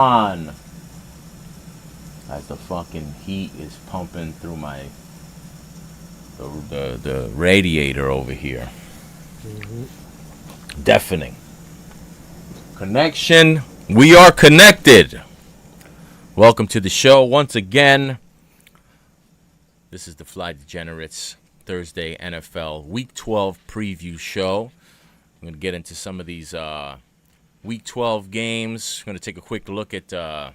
On as the fucking heat is pumping through my the radiator over here. Mm-hmm. Deafening. Connection. We are connected. Welcome to the show once again. This is the Fly Degenerates Thursday NFL Week 12 preview show. I'm going to get into some of these Week 12 games. I'm going to take a quick look at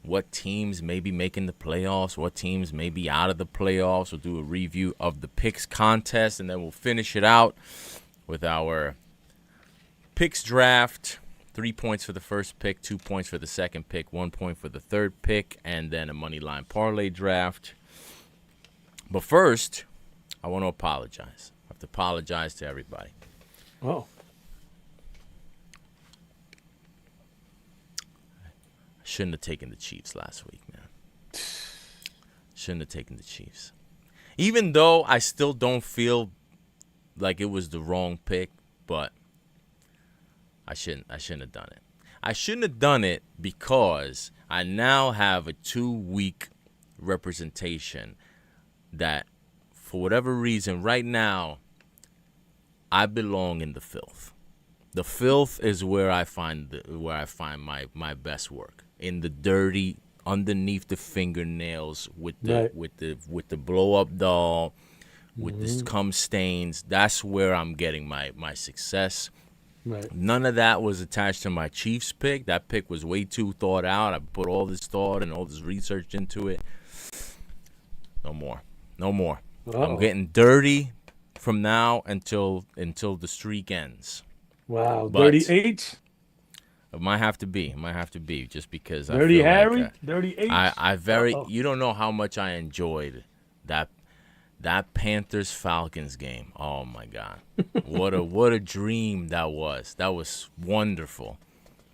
what teams may be making the playoffs, what teams may be out of the playoffs. We'll do a review of the picks contest, and then we'll finish it out with our picks draft. 3 points for the first pick, 2 points for the second pick, 1 point for the third pick, and then a money line parlay draft. But first, I want to apologize. I have to apologize to everybody. Oh. I shouldn't have taken the Chiefs last week, man. Shouldn't have taken the Chiefs. Even though I still don't feel like it was the wrong pick, but I shouldn't have done it. I shouldn't have done it because I now have a 2-week representation that, for whatever reason, right now, I belong in the filth. The filth is where I find my best work. In the dirty, underneath the fingernails, with the blow up doll, with the cum stains. That's where I'm getting my success. Right. None of that was attached to my Chiefs pick. That pick was way too thought out. I put all this thought and all this research into it. No more. Oh. I'm getting dirty from now until the streak ends. Wow. But Dirty H? It might have to be just because Dirty I feel Harry? like Dirty H? you don't know how much I enjoyed that Panthers Falcons game. Oh my God. What a dream that was. That was wonderful.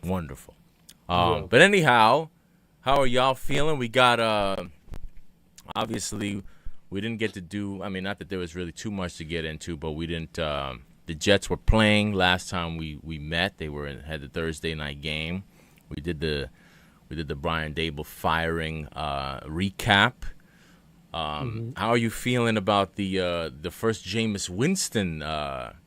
Yeah. But anyhow, how are y'all feeling? We got obviously we didn't get to do, I mean, not that there was really too much to get into, but we didn't the Jets were playing last time we met. They had the Thursday night game. We did the Brian Dable firing recap. How are you feeling about the first Jameis Winston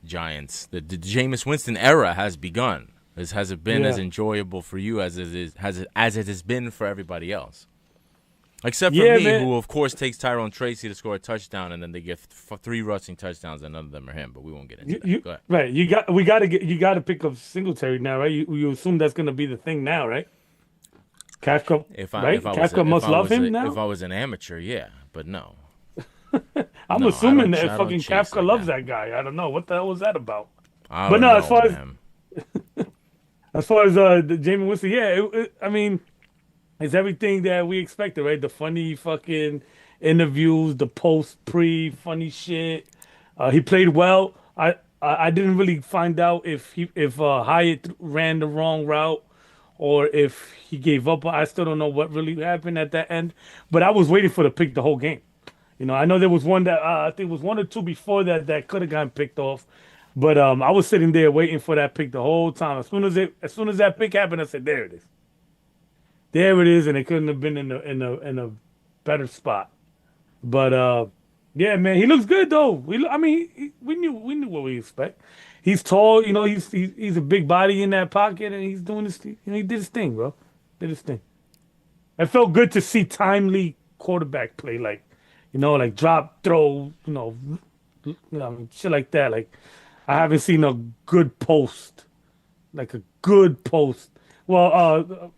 Giants? The Jameis Winston era has begun. Has it been as enjoyable for you as it has been for everybody else? Except for me, man. who of course takes Tyrone Tracy to score a touchdown, and then they get 3 rushing touchdowns, and none of them are him. But we won't get into that. Go ahead. Right. You got to pick up Singletary now, right? You assume that's going to be the thing now, right? Kafka, right? Kafka must love him now. If I was an amateur, yeah, but no. I'm No, assuming I that don't fucking chase Kafka like loves that. that guy. I don't know what the hell was that about. I But don't no, know, as far man. as the Jamie Winston, I mean, it's everything that we expected, right? The funny fucking interviews, the pre funny shit. He played well. I didn't really find out if Hyatt ran the wrong route or if he gave up. I still don't know what really happened at that end. But I was waiting for the pick the whole game. You know, I know there was one that I think it was one or two before that could have gotten picked off. But I was sitting there waiting for that pick the whole time. As soon as that pick happened, I said, "There it is, there it is," and it couldn't have been in a better spot. But yeah, man, he looks good though. I mean, we knew what we expect. He's tall, you know. He's a big body in that pocket, and he's doing this. He did his thing, bro. Did his thing. It felt good to see timely quarterback play, like drop, throw, shit like that. Like I haven't seen a good post, like a good post. Well,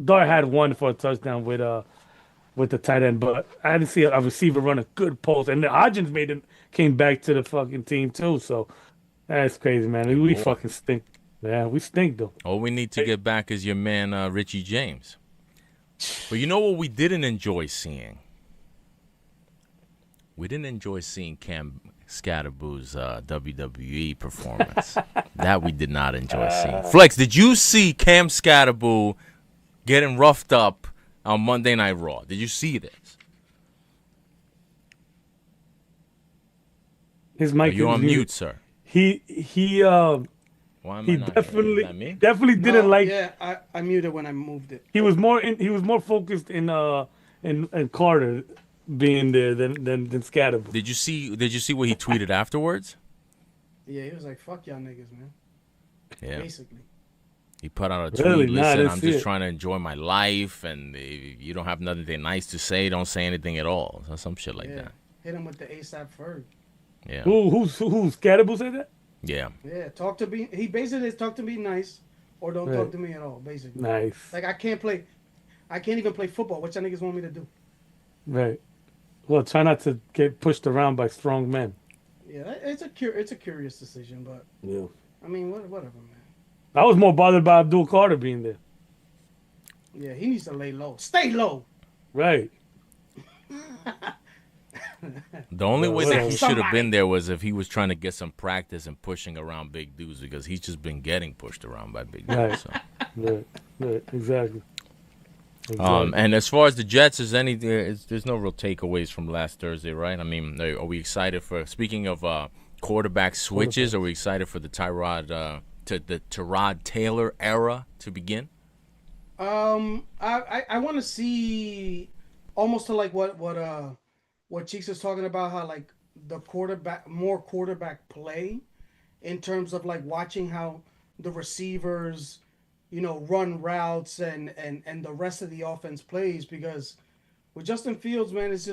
Dart had one for a touchdown with the tight end, but I didn't see a receiver run a good post. And the Hodgins came back to the fucking team too. So that's crazy, man. We Boy. fucking stink. Yeah, we stink though. All we need to get back is your man Richie James. But you know what we didn't enjoy seeing? We didn't enjoy seeing Cam Scatterboo's WWE performance. That we did not enjoy seeing. Flex, did you see Cam Scatterboo getting roughed up on Monday Night Raw? Did you see this? His mic Are you is on mute, sir? He Why am I He not hearing? Is that he me? definitely didn't No, like. yeah, I muted when I moved it. He was more focused in Carter being there than Scatterbo. Did you see what he tweeted afterwards? Yeah, he was like, "Fuck y'all niggas, man." Yeah. Basically. He put out a Really? tweet. Nah, I Listen, didn't I'm see just it. trying to enjoy my life, and if you don't have nothing nice to say, don't say anything at all. So some shit like Yeah, that. hit him with the ASAP Ferg. Yeah. Who's Scatterbo said that? Yeah. Yeah, talk to me. He basically is talk to me nice, or don't talk Right. to me at all. Basically, Nice. like I can't even play football. What y'all niggas want me to do? Right. Well, try not to get pushed around by strong men. Yeah, it's a curious decision, but Yeah. I mean, whatever, man. I was more bothered by Abdul Carter being there. Yeah, he needs to lay low, stay low. Right. The only But way that Sack he whatever. should have been somebody. there was if he was trying to get some practice and pushing around big dudes because he's just been getting pushed around by big dudes. Right. So. Right. Right. Exactly. Exactly. And as far as the Jets, there's no real takeaways from last Thursday, right? I mean, are we excited for? Speaking of quarterback switches, are we excited for the Tyrod Taylor era to begin? I want to see almost to like what Cheeks is talking about, how like the more quarterback play in terms of like watching how the receivers, run routes and the rest of the offense plays, because with Justin Fields, man, it's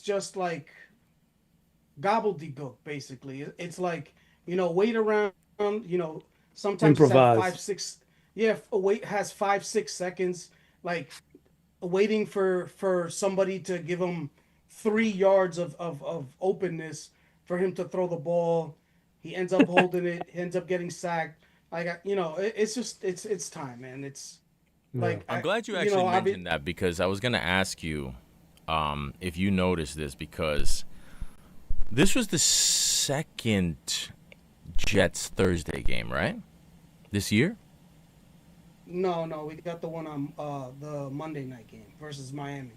just like gobbledygook basically. It's like, wait around, sometimes he's at Improvise. 5 6, yeah, wait, has 5 6 seconds, like waiting for somebody to give him 3 yards of openness for him to throw the ball. He ends up holding it. He ends up getting sacked. Like, it's just it's time, man. It's Yeah. like I'm I glad you you actually know I be, mentioned that because I was going to ask you if you noticed this because this was the second Jets Thursday game, right? This year? no, we got the one on the Monday night game versus Miami.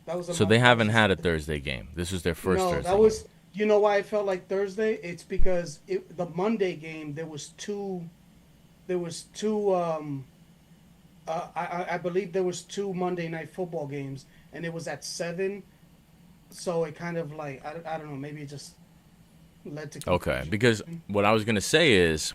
That was a So they that haven't was had a a, Thursday game. This was their first no, Thursday that game. was, why I felt like Thursday. It's because the Monday game there was two I believe there was two Monday night football games, and it was at 7. So it kind of like I don't know, maybe it just led to Okay, confusion. because what I was going to say is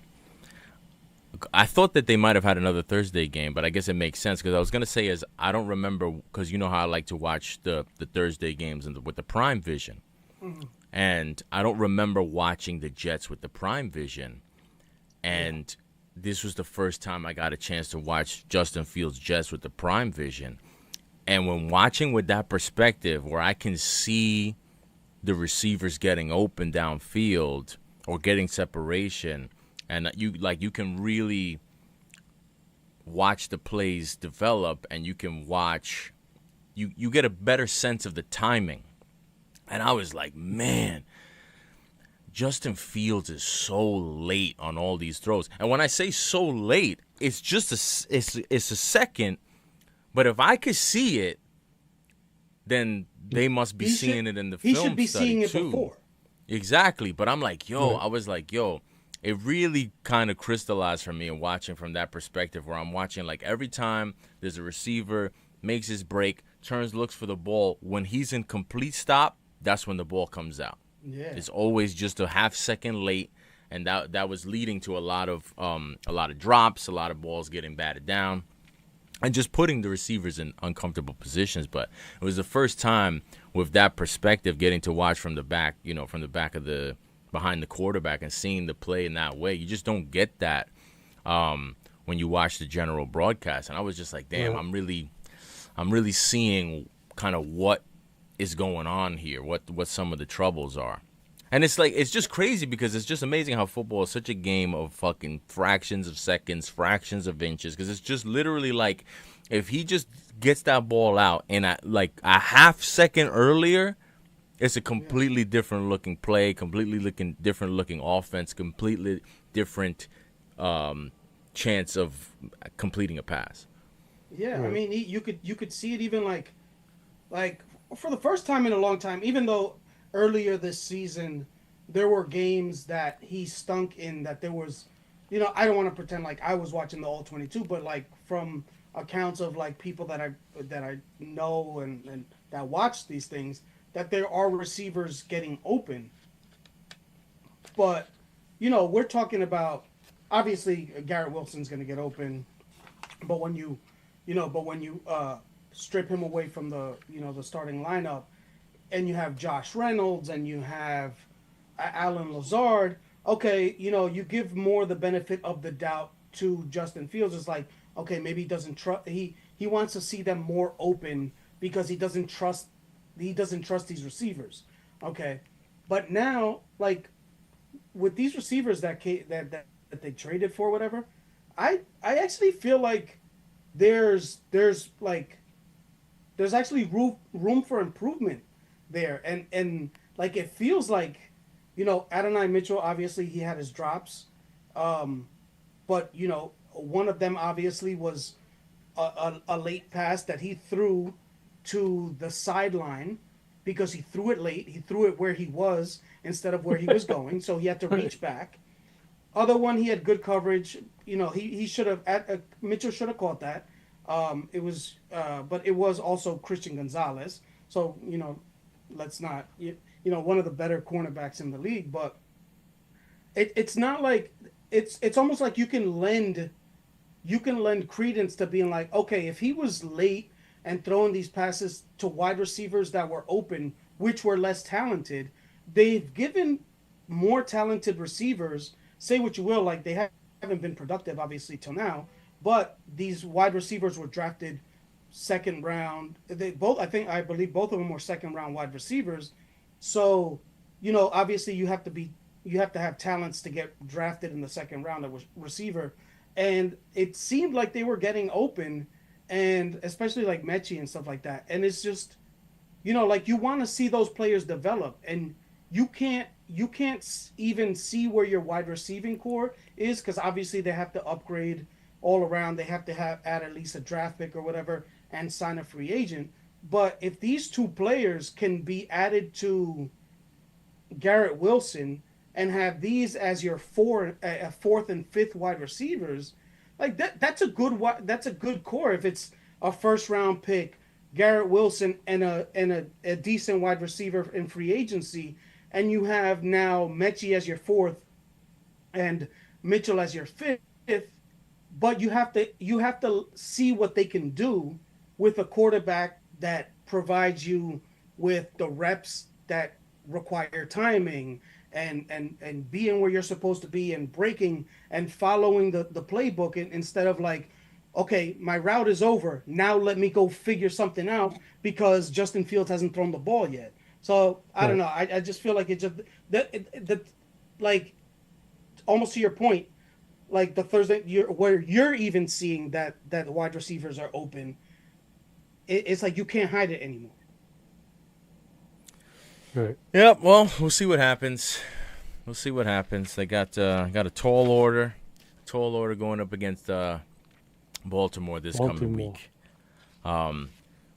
I thought that they might have had another Thursday game, but I guess it makes sense because I was going to say is I don't remember because you know how I like to watch the Thursday games with the Prime Vision. Mhm. And I don't remember watching the Jets with the Prime Vision. Yeah, And this was the first time I got a chance to watch Justin Fields Jets with the Prime Vision. And when watching with that perspective where I can see the receivers getting open downfield or getting separation and you can really watch the plays develop and you can watch you get a better sense of the timing. And I was like, man, Justin Fields is so late on all these throws. And when I say so late, it's just it's a second. But if I could see it, then they must be he should seeing it in the he should film be study seeing it too. before. Exactly. But I'm like, yo, Right. I was like, yo, it really kind of crystallized for me and watching from that perspective where I'm watching like every time there's a receiver, makes his break, turns, looks for the ball. When he's in complete stop, that's when the ball comes out. Yeah, It's always just a half second late, and that was leading to a lot of drops, a lot of balls getting batted down, and just putting the receivers in uncomfortable positions. But it was the first time with that perspective, getting to watch from the back, from the back of the behind the quarterback and seeing the play in that way. You just don't get that when you watch the general broadcast. And I was just like, damn, Right. I'm really seeing kind of what is going on here, what some of the troubles are. And it's just crazy because it's just amazing how football is such a game of fucking fractions of seconds, fractions of inches, because it's just literally like if he just gets that ball out and like a half second earlier, it's a yeah, completely different looking play, different looking offense, completely different chance of completing a pass. yeah. I Right. mean, you could see it even like for the first time in a long time. Even though earlier this season, there were games that he stunk in that there was, I don't want to pretend like I was watching the all 22, but like from accounts of like people that I know and that watch these things, that there are receivers getting open. But we're talking about, obviously Garrett Wilson's going to get open, but when you strip him away from the starting lineup, and you have Josh Reynolds and you have Alan Lazard, okay, you give more the benefit of the doubt to Justin Fields. It's like, okay, maybe he doesn't trust, he wants to see them more open because he doesn't trust these receivers. Okay, but now, like, with these receivers that they traded for, whatever, I actually feel like there's like there's actually room for improvement there, and like it feels like, Adonai Mitchell, obviously he had his drops, um, but one of them obviously was a late pass that he threw to the sideline because he threw it late. He threw it where he was instead of where he was going, so he had to Right. reach back. Other one, he had good coverage. He should have, Mitchell should have caught that. But it was also Christian Gonzalez. So let's not, one of the better cornerbacks in the league. But it's not like, it's almost like you can lend credence to being like, okay, if he was late and throwing these passes to wide receivers that were open, which were less talented, they've given more talented receivers. Say what you will, like they haven't been productive obviously till now, but these wide receivers were drafted second round. They both, I believe both of them were second round wide receivers. So, obviously you have to have talents to get drafted in the second round of receiver, and it seemed like they were getting open, and especially like Mechie and stuff like that. And it's just, like you want to see those players develop, and you can't even see where your wide receiving core is, because obviously they have to upgrade all around. They have to have add at least a draft pick or whatever and sign a free agent. But if these two players can be added to Garrett Wilson and have these as your fourth and fifth wide receivers, like that's a good core. If it's a first round pick, Garrett Wilson, and a decent wide receiver in free agency, and you have now Mechie as your fourth and Mitchell as your fifth, but you have to see what they can do with a quarterback that provides you with the reps that require timing and being where you're supposed to be and breaking and following the playbook, instead of like, okay, my route is over, now let me go figure something out because Justin Fields hasn't thrown the ball yet. So I don't Right. know. I just feel like it just that like, almost to your point, like the Thursday where you're even seeing that wide receivers are open. It's like you can't hide it anymore. Right. Yep. Well, we'll see what happens. We'll see what happens. They got a tall order going up against Baltimore this coming Baltimore. week.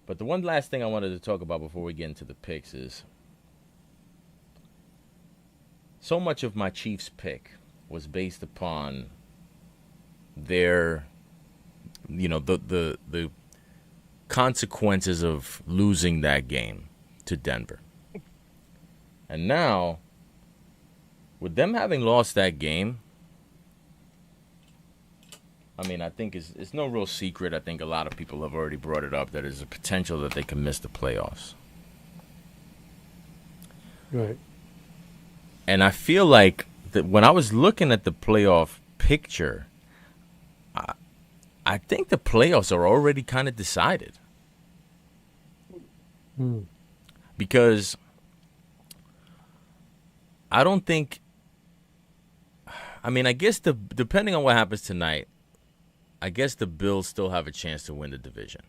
But the one last thing I wanted to talk about before we get into the picks is, so much of my Chiefs pick was based upon their, the consequences of losing that game to Denver. And now, with them having lost that game, I mean, I think it's no real secret. I think a lot of people have already brought it up that there's a potential that they can miss the playoffs. Right. And I feel like that when I was looking at the playoff picture, I think the playoffs are already kind of decided. Mm. Because I don't think, I mean, I guess depending on what happens tonight, I guess the Bills still have a chance to win the division.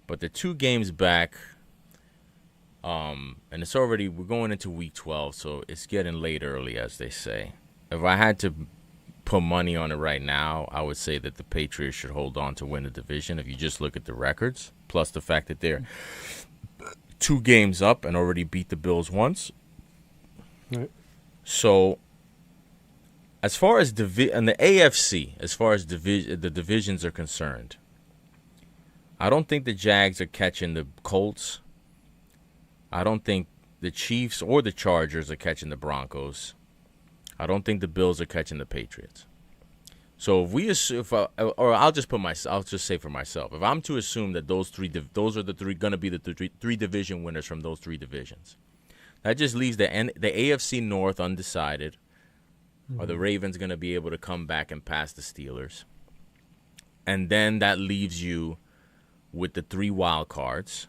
But they're 2 games back, and we're going into week 12, so it's getting late early, as they say. If I had to put money on it right now, I would say that the Patriots should hold on to win the division if you just look at the records, plus the fact that they're 2 games up and already beat the Bills once. Right. So, as far as and the AFC, as far as the divisions are concerned, I don't think the Jags are catching the Colts. I don't think the Chiefs or the Chargers are catching the Broncos. I don't think the Bills are catching the Patriots. So if we assume, or I'll just say for myself, if I'm to assume that those are going to be the three division winners from those three divisions, that just leaves the AFC North undecided. Mm-hmm. Are the Ravens going to be able to come back and pass the Steelers? And then that leaves you with the 3 wild cards,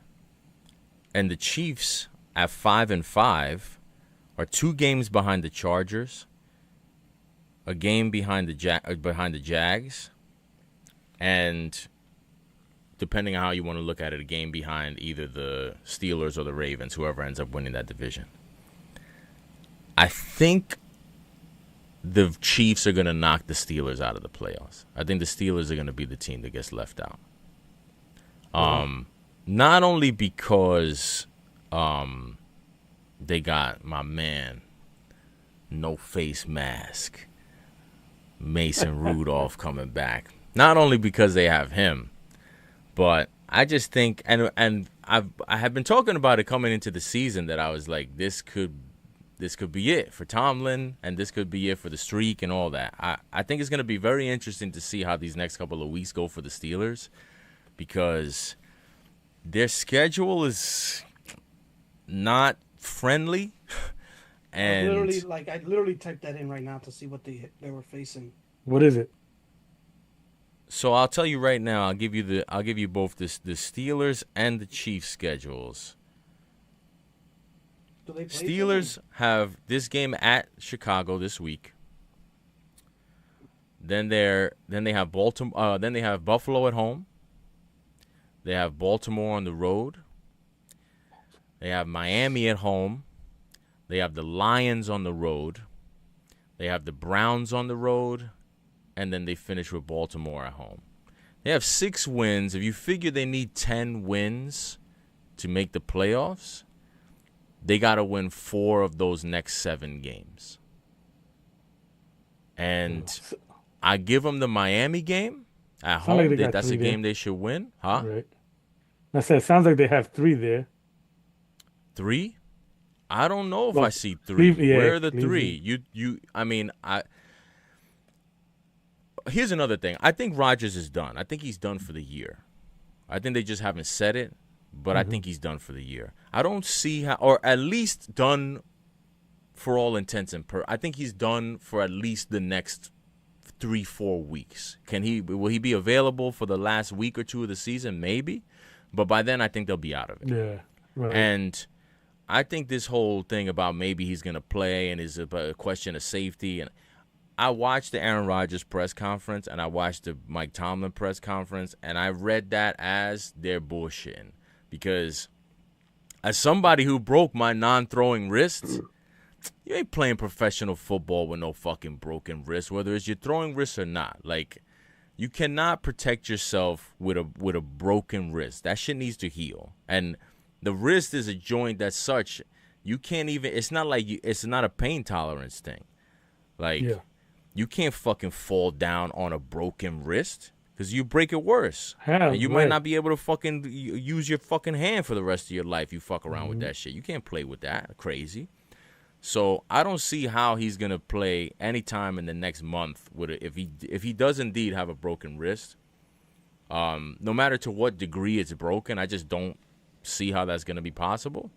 and the Chiefs at 5-5 are 2 games behind the Chargers, a game behind the Jags, and depending on how you want to look at it, a game behind either the Steelers or the Ravens, whoever ends up winning that division. I think the Chiefs are going to knock the Steelers out of the playoffs. I think the Steelers are going to be the team that gets left out. Not only because they got my man, no face mask, Mason Rudolph coming back. Not only because they have him, but I just think, and I have been talking about it coming into the season, that I was like, this could be it for Tomlin, and this could be it for the streak and all that. I think it's going to be very interesting to see how these next couple of weeks go for the Steelers, because their schedule is not friendly. And I literally typed that in right now to see what they were facing. What is it? So I'll tell you right now. I'll give you both the Steelers and the Chiefs schedules. Do they play Steelers have this game at Chicago this week. Then they have Baltimore. Then they have Buffalo at home. They have Baltimore on the road. They have Miami at home. They have the Lions on the road. They have the Browns on the road. And then they finish with Baltimore at home. They have 6 wins. If you figure they need 10 wins to make the playoffs, they got to win 4 of those next 7 games. And I give them the Miami game at home. Like that's a game they should win. Huh? Right. I said, it sounds like they have 3 there. 3? I don't know if I see 3. Where are the 3? Here's another thing. I think Rodgers is done. I think he's done for the year. I think they just haven't said it, but I think he's done for the year. I don't see how, or at least done for all intents and I think he's done for at least the next 3-4 weeks. Will he be available for the last week or 2 of the season? Maybe. But by then, I think they'll be out of it. Yeah. Right. And I think this whole thing about maybe he's going to play and is a question of safety. And I watched the Aaron Rodgers press conference and I watched the Mike Tomlin press conference, and I read that as they're bullshitting. Because as somebody who broke my non-throwing wrist, you ain't playing professional football with no fucking broken wrist, whether it's your throwing wrist or not. Like, you cannot protect yourself with a broken wrist. That shit needs to heal. And the wrist is a joint that's such, you can't even, it's not like it's not a pain tolerance thing. Like, you can't fucking fall down on a broken wrist because you break it worse. And you might not be able to fucking use your fucking hand for the rest of your life. You fuck around with that shit. You can't play with that. Crazy. So I don't see how he's gonna play anytime in the next month with it if he does indeed have a broken wrist. No matter to what degree it's broken, I just don't see how that's gonna be possible.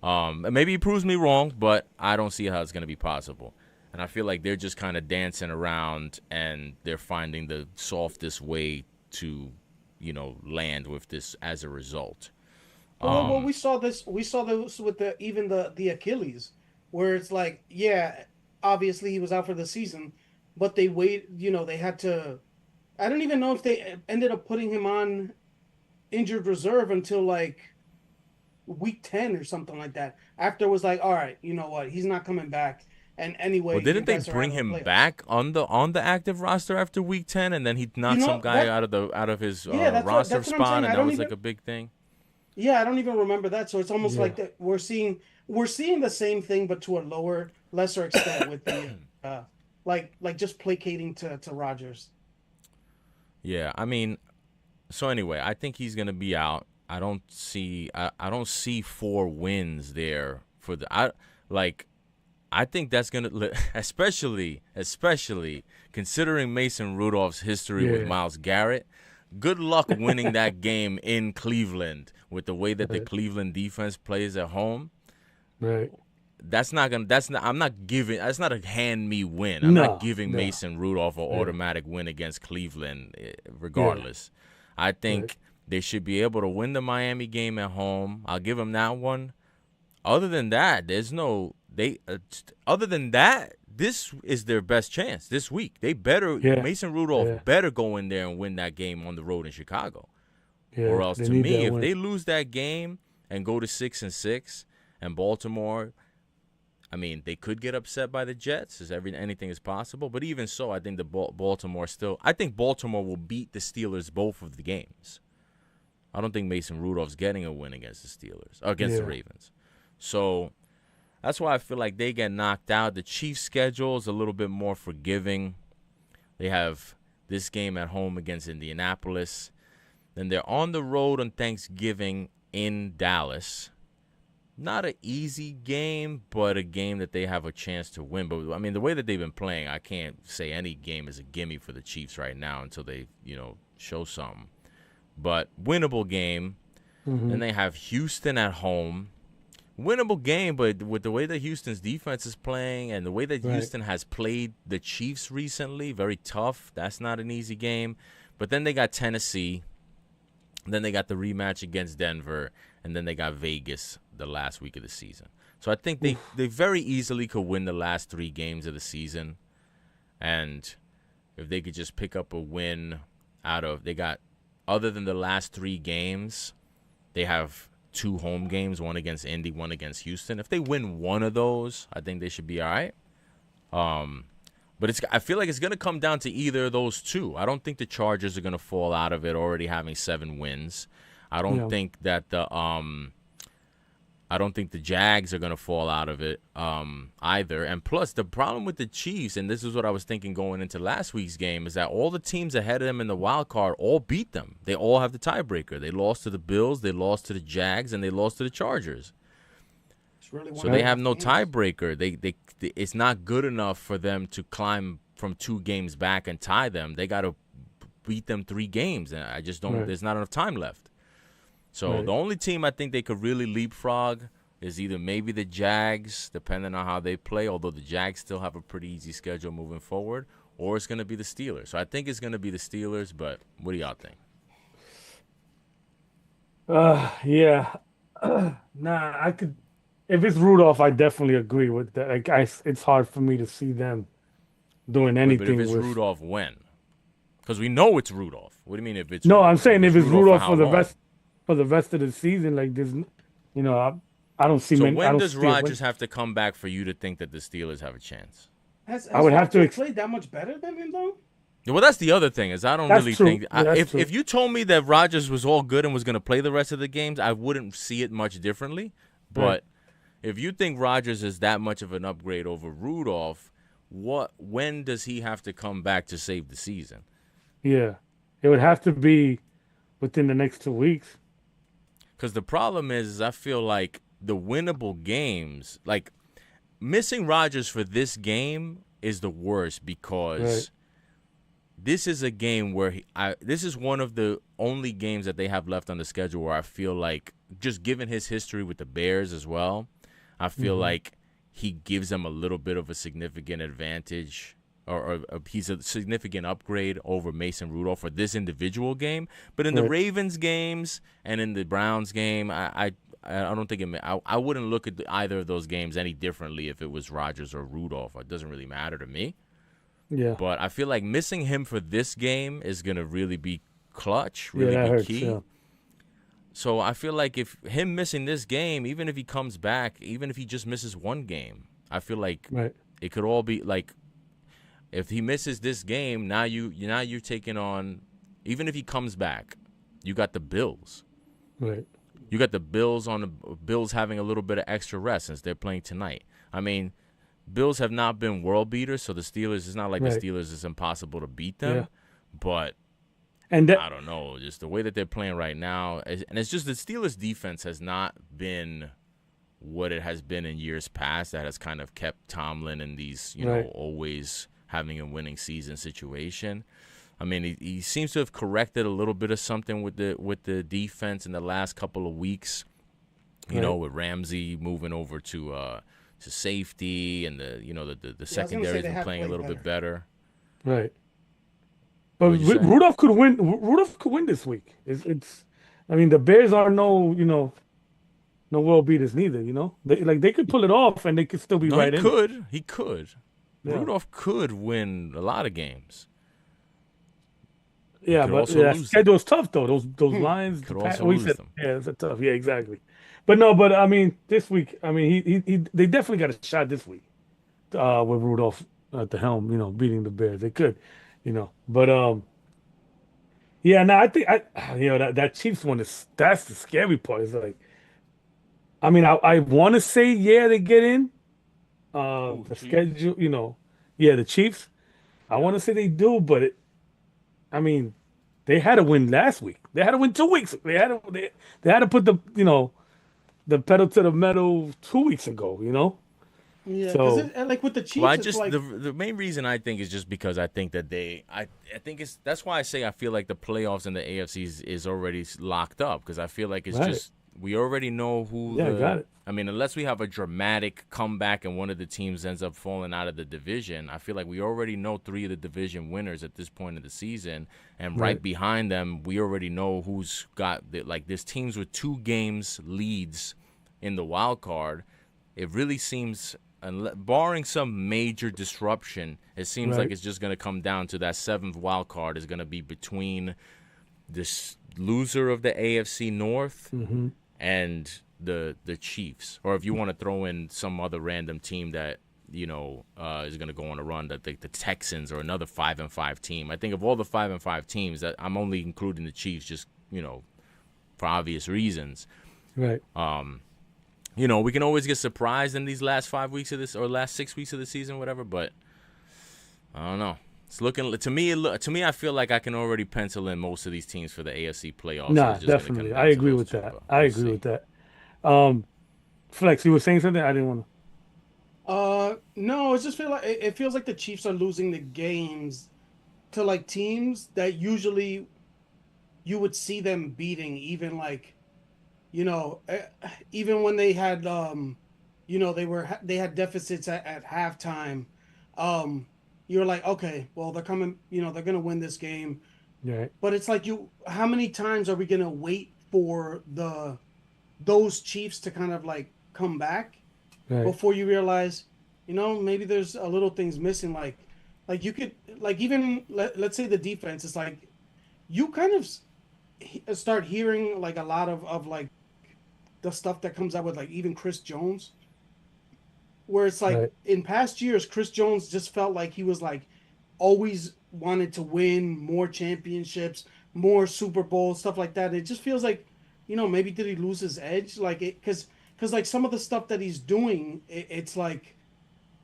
Maybe he proves me wrong, but I don't see how it's gonna be possible. And I feel like they're just kind of dancing around and they're finding the softest way to, land with this as a result. Well, we saw this with the Achilles, where it's like, obviously he was out for the season, but they they had to. I don't even know if they ended up putting him on injured reserve until like week 10 or something like that. After it was like, all right, you know what, he's not coming back. And anyway, well, didn't they bring him back on the active roster after week 10, and then he knocked some guy out of his roster spot, and that was like a big thing. Yeah, I don't even remember that. So it's almost like that we're seeing we're seeing the same thing, but to a lesser extent with the like just placating to Rodgers. Yeah, I mean, so anyway, I think he's gonna be out. I don't see 4 wins there for the I like I think that's gonna especially considering Mason Rudolph's history with Yeah. Myles Garrett. Good luck winning that game in Cleveland with the way that the Right. Cleveland defense plays at home. Right. That's not gonna. That's not. I'm not giving. That's not a hand me win. I'm not No. giving No. Mason Rudolph an Yeah. automatic win against Cleveland, Yeah. regardless. I Right. think they should be able to win the Miami game at home. I'll give them that one. Other than that, there's no they. Other than that, this is their best chance this week. They better Yeah. Mason Rudolph Yeah. better go in there and win that game on the road in Chicago. Or Yeah. else, They to need me, that if win. they lose that game and go to 6-6, and Baltimore, I mean, they could get upset by the Jets. Anything is possible. But even so, I think the Baltimore still. I think Baltimore will beat the Steelers both of the games. I don't think Mason Rudolph's getting a win against the Steelers against the Yeah. Ravens. So that's why I feel like they get knocked out. The Chiefs' schedule is a little bit more forgiving. They have this game at home against Indianapolis. Then they're on the road on Thanksgiving in Dallas. Not an easy game, but a game that they have a chance to win. But I mean, the way that they've been playing, I can't say any game is a gimme for the Chiefs right now until they, show something. But winnable game. Mm-hmm. Then they have Houston at home. Winnable game, but with the way that Houston's defense is playing and the way that Right. Houston has played the Chiefs recently, very tough. That's not an easy game. But then they got Tennessee. Then they got the rematch against Denver, and then they got Vegas the last week of the season. So I think they very easily could win the last 3 games of the season. And if they could just pick up a win other than the last 3 games, they have 2 home games, one against Indy, one against Houston. If they win one of those, I think they should be all right. But I feel like it's going to come down to either of those 2. I don't think the Chargers are going to fall out of it already having 7 wins. I don't think that I don't think the Jags are going to fall out of it either. And plus, the problem with the Chiefs, and this is what I was thinking going into last week's game, is that all the teams ahead of them in the wild card all beat them. They all have the tiebreaker. They lost to the Bills, they lost to the Jags, and they lost to the Chargers. Really So they have no tiebreaker. They it's not good enough for them to climb from 2 games back and tie them. They got to beat them 3 games, and I just don't. Right. There's not enough time left. So the only team I think they could really leapfrog is either maybe the Jags, depending on how they play, although the Jags still have a pretty easy schedule moving forward, or it's going to be the Steelers. So I think it's going to be the Steelers, but what do y'all think? Yeah. Nah, I could. If it's Rudolph, I definitely agree with that. Like, it's hard for me to see them doing Wait, anything but if it's with. Rudolph, when? Because we know it's Rudolph. What do you mean if it's No, Rudolph? I'm saying if it's Rudolph Rudolph how for the long? rest of the season, like there's, I don't see So many. I when don't does see Rodgers have to come back for you to think that the Steelers have a chance? Has I would have to Rodgers played that much better than him though? Well, that's the other thing is I don't That's really true. think Yeah, that's if true. if you told me that Rodgers was all good and was going to play the rest of the games, I wouldn't see it much differently. But Right. if you think Rodgers is that much of an upgrade over Rudolph, when does he have to come back to save the season? Yeah, it would have to be within the next 2 weeks. Because the problem is I feel like the winnable games, like missing Rodgers for this game is the worst because Right. this is a game where this is one of the only games that they have left on the schedule where I feel like, just given his history with the Bears as well, I feel like he gives them a little bit of a significant advantage or he's a significant upgrade over Mason Rudolph for this individual game. But in the Right. Ravens games and in the Browns game, I don't think I wouldn't look at either of those games any differently if it was Rodgers or Rudolph. It doesn't really matter to me. Yeah, But I feel like missing him for this game is going to really be clutch, really that be hurts. key. Yeah. So I feel like if him missing this game, even if he comes back, even if he just misses one game, I feel like Right. it could all be like, if he misses this game, now you're taking on, even if he comes back, you got the Bills. Right. You got the Bills Bills having a little bit of extra rest since they're playing tonight. I mean, Bills have not been world beaters, so the Steelers, it's not like the Steelers is impossible to beat them. Yeah. But I don't know, just the way that they're playing right now, and it's just the Steelers' defense has not been what it has been in years past. That has kind of kept Tomlin in these, always having a winning season situation. I mean, he seems to have corrected a little bit of something with the defense in the last couple of weeks. You know, with Ramsey moving over to safety, and the secondary's been playing a little bit better. Right. But Rudolph could win. Rudolph could win this week. I mean, the Bears are no world beaters neither. They could pull it off and they could still be right in. He could. Yeah. Rudolph could win a lot of games. Yeah, but schedule's tough though. Those Lions could also lose them. Yeah, it's tough. Yeah, exactly. But I mean, this week, I mean, they definitely got a shot this week with Rudolph at the helm. Beating the Bears. They could, But yeah. No, I think that Chiefs one that's the scary part. It's like, I mean, I want to say they get in. The Chiefs. Schedule, the Chiefs. I want to say they do, but I mean, they had to win last week. They had to win 2 weeks. They had to put the pedal to the metal 2 weeks ago. Yeah. So like with the Chiefs, the main reason I think is just because I think that I think that's why I say I feel like the playoffs in the AFC is already locked up, because I feel like it's just we already know who. Yeah, got it. I mean, unless we have a dramatic comeback and one of the teams ends up falling out of the division, I feel like we already know 3 of the division winners at this point in the season. And right behind them, we already know who's got there's teams with 2 games leads in the wild card. It really seems, barring some major disruption, it seems like it's just going to come down to that 7th wild card is going to be between this loser of the AFC North and the Chiefs, or if you want to throw in some other random team that is going to go on a run, that the Texans or another 5-5 team. I think of all the 5-5 teams, that I'm only including the Chiefs just for obvious reasons. Right. We can always get surprised in these last 5 weeks of this or last 6 weeks of the season, whatever. But I don't know. It's looking to me. I feel like I can already pencil in most of these teams for the AFC playoffs. Nah, definitely. I agree with that. I agree with that. Flex, you were saying something? I didn't want to. No, it feels like the Chiefs are losing the games to like teams that usually you would see them beating, even even when they had they had deficits at halftime. You're like, okay, well, they're coming, they're gonna win this game. Yeah. But it's like how many times are we gonna wait for those Chiefs to kind of like come back before you realize, maybe there's a little things missing. Like you could, like, even let's say the defense is like, you kind of start hearing like a lot of like the stuff that comes out with like even Chris Jones, where it's like in past years, Chris Jones just felt like he was like always wanted to win more championships, more Super Bowls, stuff like that. It just feels like, maybe did he lose his edge? Like because like some of the stuff that he's doing, it's like,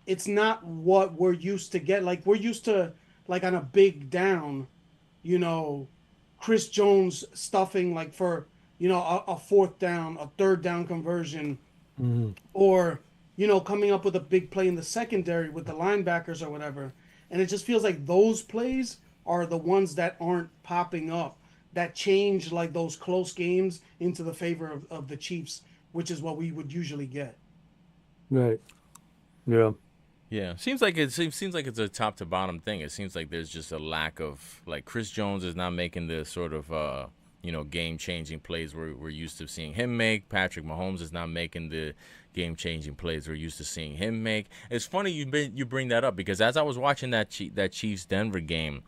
it's not what we're used to get. Like we're used to like on a big down, Chris Jones stuffing like for, a 4th down, a 3rd down conversion, or, coming up with a big play in the secondary with the linebackers or whatever. And it just feels like those plays are the ones that aren't popping up, that change like those close games into the favor of the Chiefs, which is what we would usually get. Right. Yeah. Yeah. Seems like it's a top to bottom thing. It seems like there's just a lack of, like, Chris Jones is not making the sort of game-changing plays we're used to seeing him make. Patrick Mahomes is not making the game-changing plays we're used to seeing him make. It's funny you bring that up, because as I was watching that Chiefs-Denver game,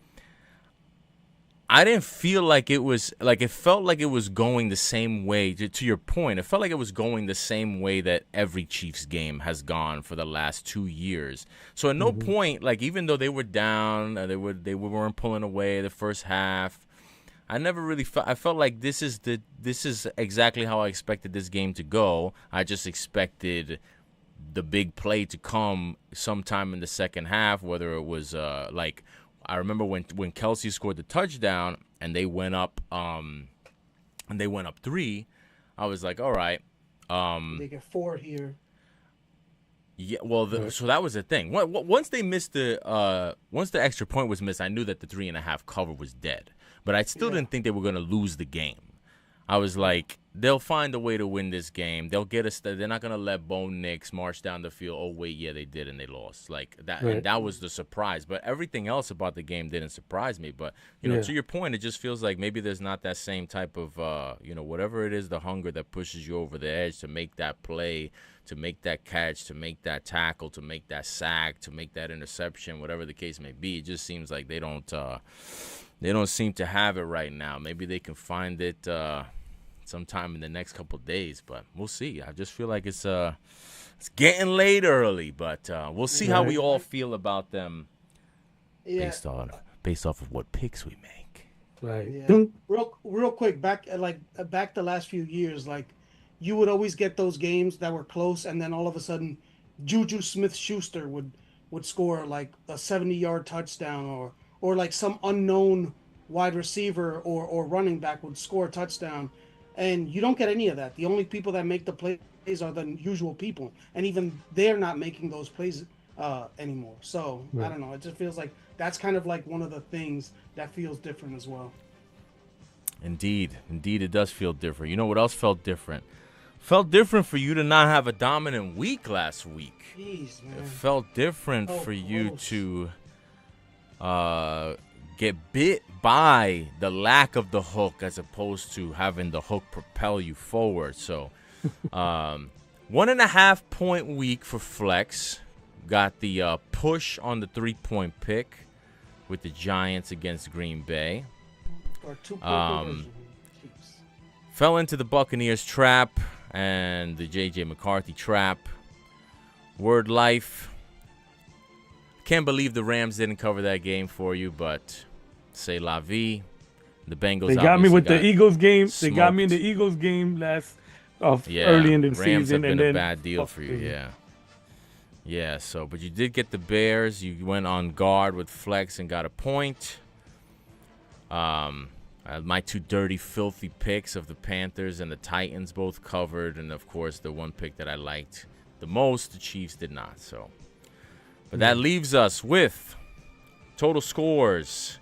I didn't feel like it was – like, it felt like it was going the same way. To your point, it felt like it was going the same way that every Chiefs game has gone for the last 2 years. So at no point, like, even though they were down, they weren't pulling away the first half, I never really felt. I felt like this is exactly how I expected this game to go. I just expected the big play to come sometime in the second half. Whether it was like I remember when Kelsey scored the touchdown and they went up 3. I was like, all right. They get 4 here. Yeah, well, so that was the thing. Once they missed once the extra point was missed, I knew that the 3.5 cover was dead. But I still didn't think they were gonna lose the game. I was like, they'll find a way to win this game. They'll get us. They're not gonna let Bo Nix march down the field. Oh wait, yeah, they did, and they lost. Like that. Right. And that was the surprise. But everything else about the game didn't surprise me. But to your point, it just feels like maybe there's not that same type of whatever it is, the hunger that pushes you over the edge to make that play, to make that catch, to make that tackle, to make that sack, to make that interception, whatever the case may be. It just seems like they don't seem to have it right now. Maybe they can find it sometime in the next couple of days, but we'll see. I just feel like it's getting late early, but we'll see how we all feel about them based off of what picks we make. Right. Yeah. Real quick, back the last few years, like you would always get those games that were close, and then all of a sudden, Juju Smith-Schuster would score like a 70-yard touchdown, or like some unknown wide receiver or running back would score a touchdown, and you don't get any of that. The only people that make the plays are the usual people, and even they're not making those plays anymore. So I don't know. It just feels like that's kind of like one of the things that feels different as well. Indeed, it does feel different. You know what else felt different? Felt different for you to not have a dominant week last week. Jeez, man. It felt different for you to get bit by the lack of the hook as opposed to having the hook propel you forward. So 1.5 point week for Flex. Got the push on the 3-point pick with the Giants against Green Bay. Or 2-point Fell into the Buccaneers trap and the J.J. McCarthy trap. Word life. Can't believe the Rams didn't cover that game for you, but c'est la vie. The Bengals. They got me with the Eagles game. Smoked. They got me in the Eagles game early in the Rams season, have been and a then bad deal for you. Yeah. So, but you did get the Bears. You went on guard with Flex and got a point. My 2 dirty, filthy picks of the Panthers and the Titans both covered, and of course the one pick that I liked the most, the Chiefs did not. So, but that leaves us with total scores.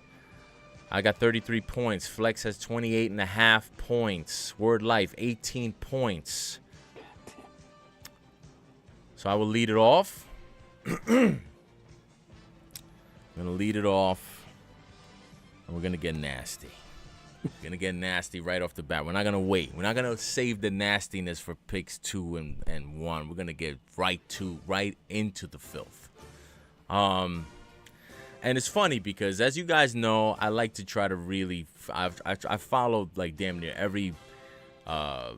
I got 33 points. Flex has 28.5 points. Word Life 18 points. So I will lead it off. I'm gonna lead it off, and we're gonna get nasty. Gonna get nasty right off the bat. We're not gonna wait. We're not gonna save the nastiness for picks 2 and 1. We're gonna get right into the filth. And it's funny because, as you guys know, I like to try to really. I followed like damn near every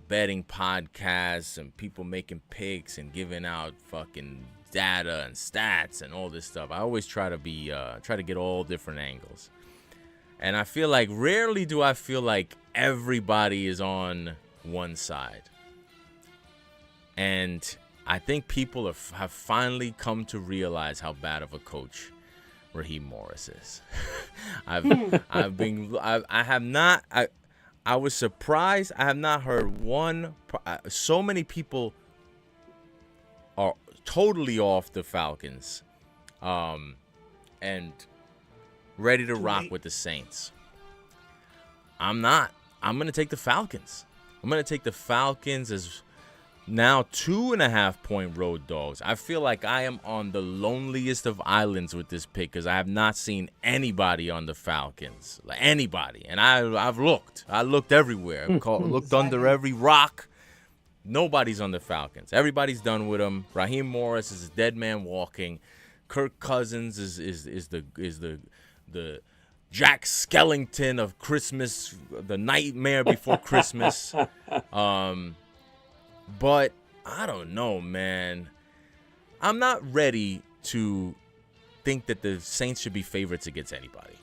betting podcast and people making picks and giving out fucking data and stats and all this stuff. I always try to get all different angles. And I feel like rarely do I feel like everybody is on one side. And I think people have finally come to realize how bad of a coach Raheem Morris is. I was surprised. I have not heard so many people are totally off the Falcons. And ready to rock with the Saints. I'm not. I'm going to take the Falcons. I'm going to take the Falcons as now 2.5 point road dogs. I feel like I am on the loneliest of islands with this pick because I have not seen anybody on the Falcons. Like anybody. And I've looked. I looked everywhere. Looked under every rock. Nobody's on the Falcons. Everybody's done with them. Raheem Morris is a dead man walking. Kirk Cousins is the Jack Skellington of Christmas, the nightmare before Christmas. But I don't know, man. I'm not ready to think that the Saints should be favorites against anybody.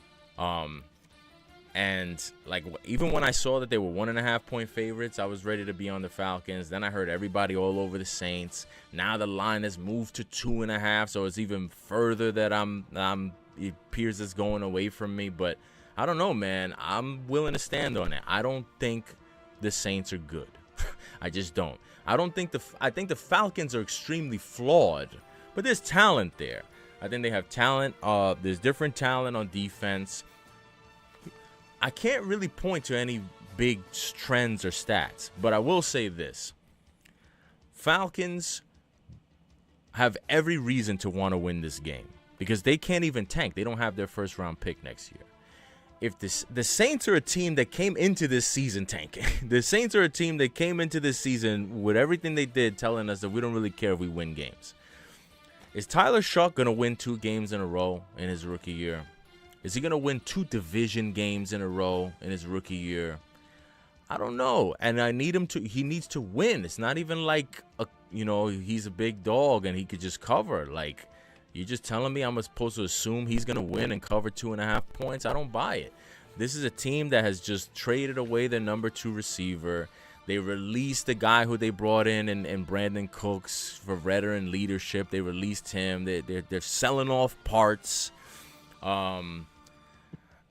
And like even when I saw that they were 1.5-point favorites, I was ready to be on the Falcons. Then I heard everybody all over the Saints. Now the line has moved to 2.5, so it's even further that it appears it's going away from me. But I don't know, man. I'm willing to stand on it. I don't think the Saints are good. I just don't. I think the Falcons are extremely flawed, but there's talent there. I think they have talent. There's different talent on defense. I can't really point to any big trends or stats, but I will say this. Falcons have every reason to want to win this game because they can't even tank. They don't have their first-round pick next year. If the Saints are a team that came into this season tanking. The Saints are a team that came into this season with everything they did telling us that we don't really care if we win games. Is Tyler Shuck going to win 2 games in a row in his rookie year? Is he going to win 2 division games in a row in his rookie year? I don't know. And I need him to. He needs to win. It's not even like, he's a big dog and he could just cover. Like, you're just telling me I'm supposed to assume he's going to win and cover 2.5 points? I don't buy it. This is a team that has just traded away their number 2 receiver. They released the guy who they brought in Brandon Cooks for veteran leadership. They released him. They're selling off parts.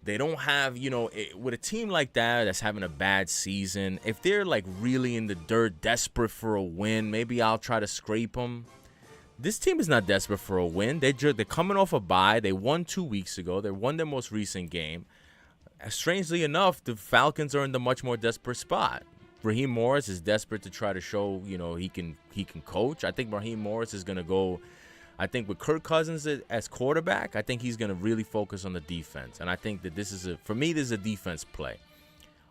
They don't have, with a team like that that's having a bad season, if they're like really in the dirt, desperate for a win, maybe I'll try to scrape them. This team is not desperate for a win. They're coming off a bye. They won 2 weeks ago. They won their most recent game. Strangely enough, the Falcons are in the much more desperate spot. Raheem Morris is desperate to try to show, he can coach. I think Raheem Morris is going to go. I think with Kirk Cousins as quarterback, I think he's going to really focus on the defense. And I think that this is a defense play.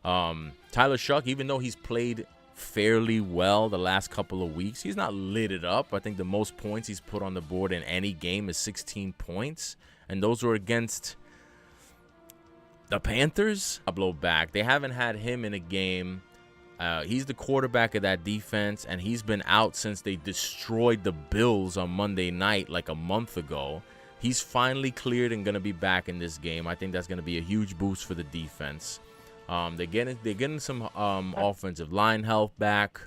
Tyler Shuck, even though he's played fairly well the last couple of weeks, he's not lit it up. I think the most points he's put on the board in any game is 16 points. And those were against the Panthers. I blow back. They haven't had him in a game. He's the quarterback of that defense, and he's been out since they destroyed the Bills on Monday night like a month ago. He's finally cleared and going to be back in this game. I think that's going to be a huge boost for the defense. They're getting some offensive line help back.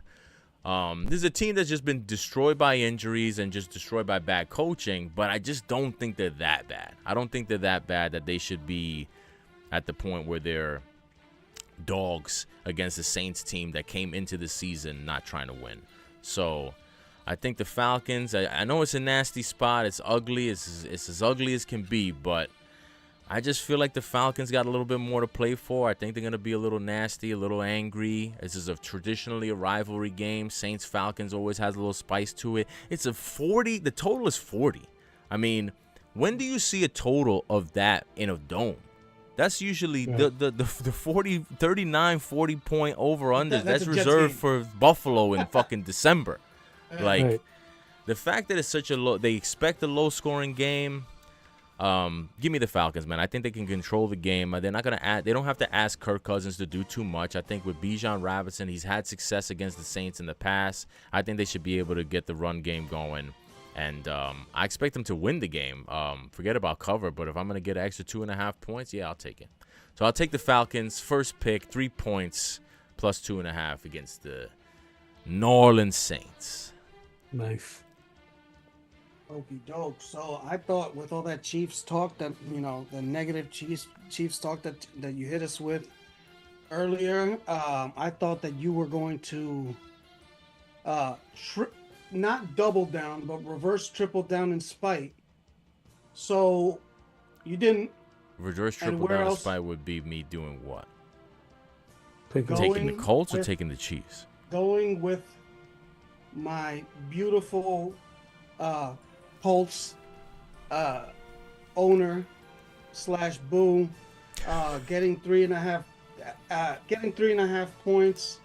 This is a team that's just been destroyed by injuries and just destroyed by bad coaching, but I just don't think they're that bad. I don't think they're that bad that they should be at the point where they're dogs against the Saints team that came into the season not trying to win. So I think the Falcons, I know it's a nasty spot. It's ugly. It's as ugly as can be, but I just feel like the Falcons got a little bit more to play for. I think they're going to be a little nasty, a little angry. This is traditionally a rivalry game. Saints-Falcons always has a little spice to it. It's a 40. The total is 40. I mean, when do you see a total of that in a dome? That's usually the 40, 39, 40 point over-under. That's reserved for Buffalo in fucking December. Like, the fact that it's such a low, they expect a low-scoring game. Give me the Falcons, man. I think they can control the game. They're not gonna they don't have to ask Kirk Cousins to do too much. I think with Bijan Robinson, he's had success against the Saints in the past. I think they should be able to get the run game going. And I expect them to win the game. Forget about cover, but if I'm going to get an extra 2.5 points, yeah, I'll take it. So I'll take the Falcons. First pick, 3 points, plus 2.5 against the New Orleans Saints. Nice. Okie doke. So I thought with all that Chiefs talk that, the negative Chiefs talk that you hit us with earlier, I thought that you were going to not double down, but reverse triple down in spite. So you didn't. Reverse triple down in spite would be me doing what? Taking the Colts or taking the Chiefs? Going with my beautiful Colts owner / boo, getting 3.5 points.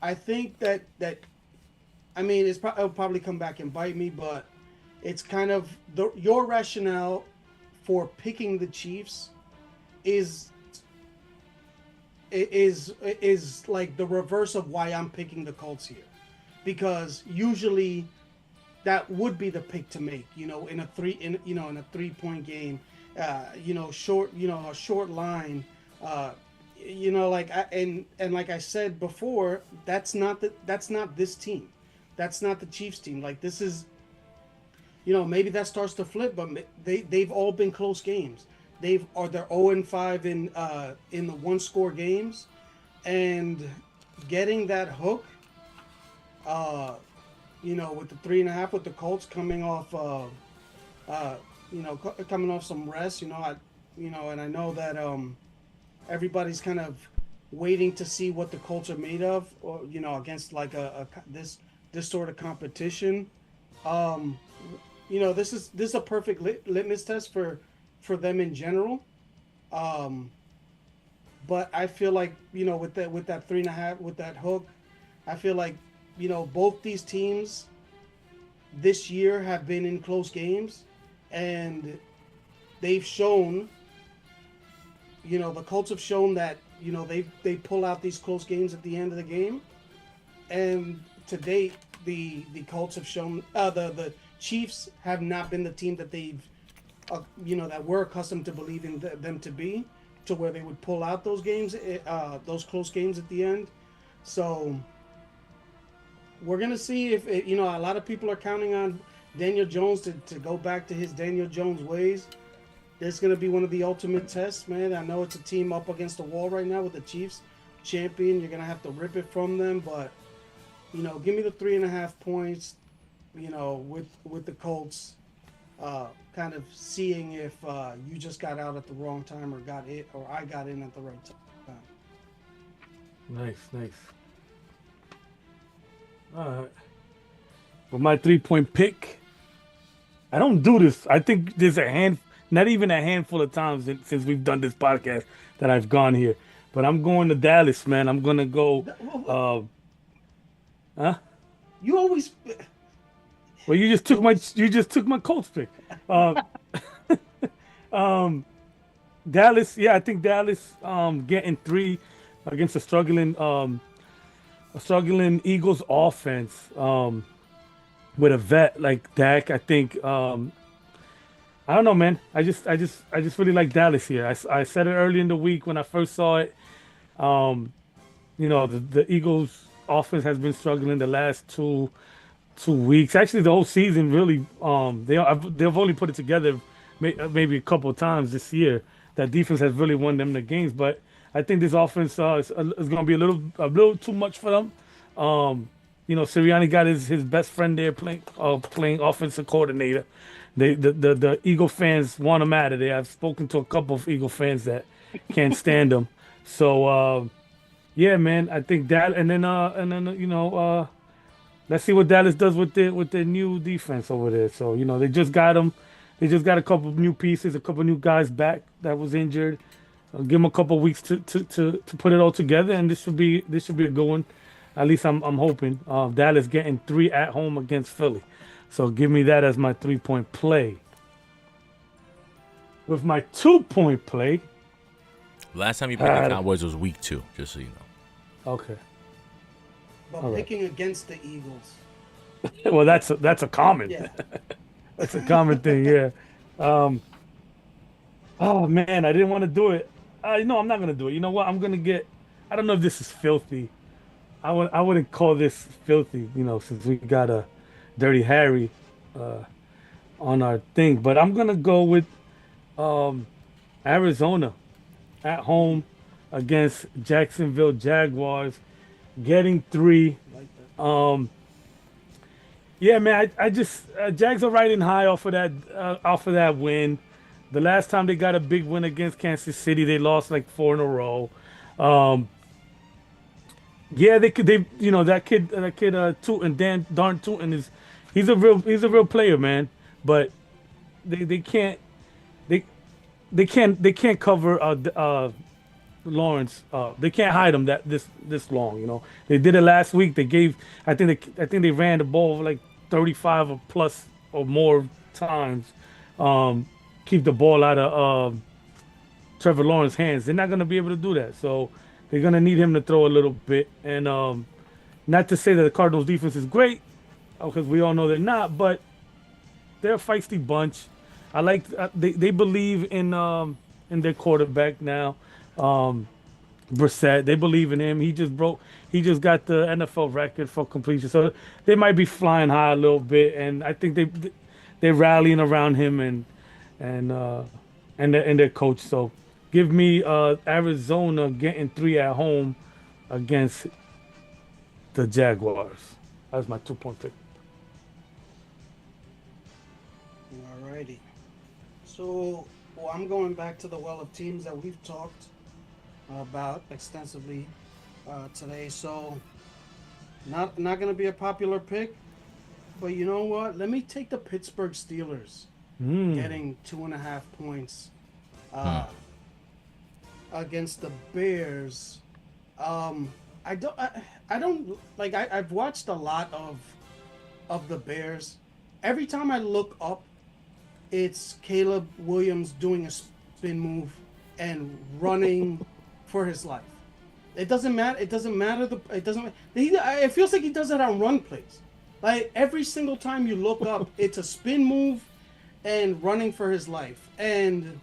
I think that it'll probably come back and bite me, but it's kind of your rationale for picking the Chiefs is like the reverse of why I'm picking the Colts here, because usually that would be the pick to make, in a 3-point game, a short line. Uh, and like I said before, that's not this team. That's not the Chiefs team. Like this is, maybe that starts to flip, but they've all been close games. They're 0-5 in the one score games, and getting that hook, uh, with the 3.5 with the Colts coming off, coming off some rest. And I know that everybody's kind of waiting to see what the Colts are made of, or against like this sort of competition. Um, this is a perfect litmus test for them in general. Um, but I feel like with that 3.5 with that hook, I feel like both these teams this year have been in close games, and they've shown the Colts have shown that they pull out these close games at the end of the game, and to date the Colts have shown the Chiefs have not been the team that that we're accustomed to believing them to be, to where they would pull out those games, those close games at the end. So we're gonna see if a lot of people are counting on Daniel Jones to go back to his Daniel Jones ways. This is gonna be one of the ultimate tests, man. I know it's a team up against the wall right now with the Chiefs champion. You're gonna have to rip it from them, but give me the 3.5 points. With the Colts, kind of seeing if you just got out at the wrong time, or I got in at the right time. Nice. All right. For my 3-point pick, I don't do this. I think there's not even a handful of times since we've done this podcast that I've gone here. But I'm going to Dallas, man. I'm gonna go. Huh? You always. Well, you just took my Colts pick. Dallas, yeah, I think Dallas getting 3 against a struggling Eagles offense with a vet like Dak. I think I don't know, man. I just really like Dallas here. I said it early in the week when I first saw it. The Eagles offense has been struggling the last two weeks. Actually, the whole season really. They've only put it together maybe a couple of times this year. That defense has really won them the games, but I think this offense is going to be a little too much for them. Sirianni got his best friend there playing offensive coordinator. The Eagle fans want him out of there. I've spoken to a couple of Eagle fans that can't stand him. So yeah, man, I think that, and then let's see what Dallas does with their new defense over there. So they just got them. They just got a couple of new pieces, a couple of new guys back that was injured. Give them a couple of weeks to put it all together, and this should be a good one. At least I'm hoping. Dallas getting 3 at home against Philly, so give me that as my 3-point play. With my 2-point play, last time you picked the Cowboys was week 2, just so you know. Okay. But all picking against the Eagles. Well, that's a common. Yeah. That's a common thing. Yeah. Oh man, I didn't want to do it. No, I'm not gonna do it. You know what? I'm gonna get. I don't know if this is filthy. I wouldn't call this filthy. Since we got a Dirty Harry on our thing, but I'm gonna go with Arizona at home against Jacksonville Jaguars, getting 3. Yeah, man, I just Jags are riding high off of that win. The last time they got a big win against Kansas City, they lost like 4 in a row. Yeah, that kid Tootin, Darn Tootin he's a real player, man. But they can't cover Lawrence. They can't hide him this long. They did it last week. I think they ran the ball like 35 or plus or more times. Keep the ball out of Trevor Lawrence's hands. They're not going to be able to do that. So they're going to need him to throw a little bit. And not to say that the Cardinals defense is great, because we all know they're not, but they're a feisty bunch. I like they believe in their quarterback now. Um, Brissett, they believe in him. He just got the NFL record for completion. So they might be flying high a little bit, and I think they're rallying around him and uh and their coach. So give me Arizona getting 3 at home against the Jaguars. That's my 2-point pick. Alrighty. So, well, I'm going back to the well of teams that we've talked about extensively today. So, not going to be a popular pick, but you know what? Let me take the Pittsburgh Steelers, Mm. getting 2.5 points Hmm. uh, against the Bears. Um, I don't like. I've watched a lot of the Bears. Every time I look up, it's Caleb Williams doing a spin move and running for his life. It doesn't matter. It doesn't matter. It doesn't. It feels like he does it on run plays. Like every single time you look up, it's a spin move and running for his life. And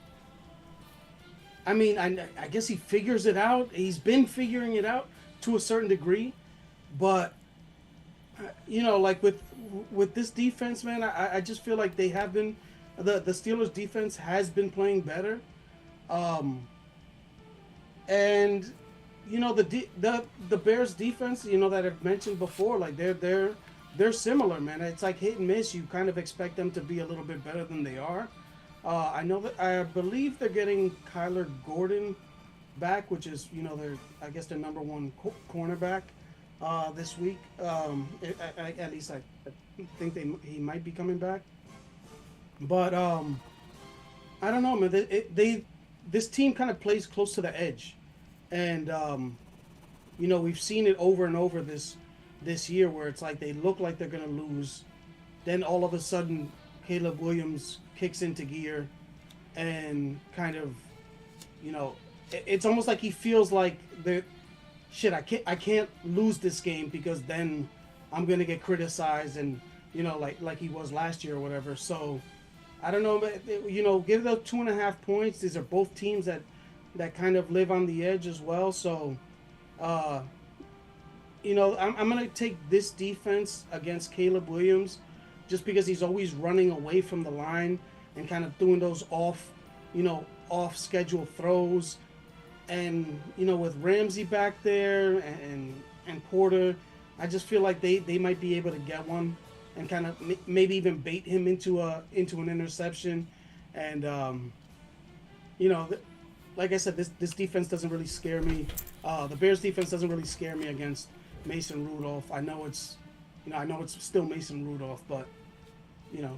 I mean, I guess he figures it out. He's been figuring it out to a certain degree, but like with this defense, man, I just feel like they have been the Steelers defense has been playing better, um, and the Bears defense, that I've mentioned before, like they're similar, man. It's like hit and miss. You kind of expect them to be a little bit better than they are. I believe they're getting Kyler Gordon back, which is I guess their number one cornerback this week. At least I think he might be coming back. But I don't know, man. This team kind of plays close to the edge, and we've seen it over and over this year where it's like they look like they're gonna lose, then all of a sudden Caleb Williams kicks into gear, and kind of, it's almost like he feels like the shit. I can't lose this game because then I'm gonna get criticized and like he was last year or whatever. So I don't know, but give those 2.5 points. These are both teams that kind of live on the edge as well. So, I'm gonna take this defense against Caleb Williams, just because he's always running away from the line and kind of doing those off schedule throws, and with Ramsey back there and Porter, I just feel like they might be able to get one and kind of maybe even bait him into an interception, and like I said, this defense doesn't really scare me. The Bears defense doesn't really scare me against Mason Rudolph. I know it's still Mason Rudolph, but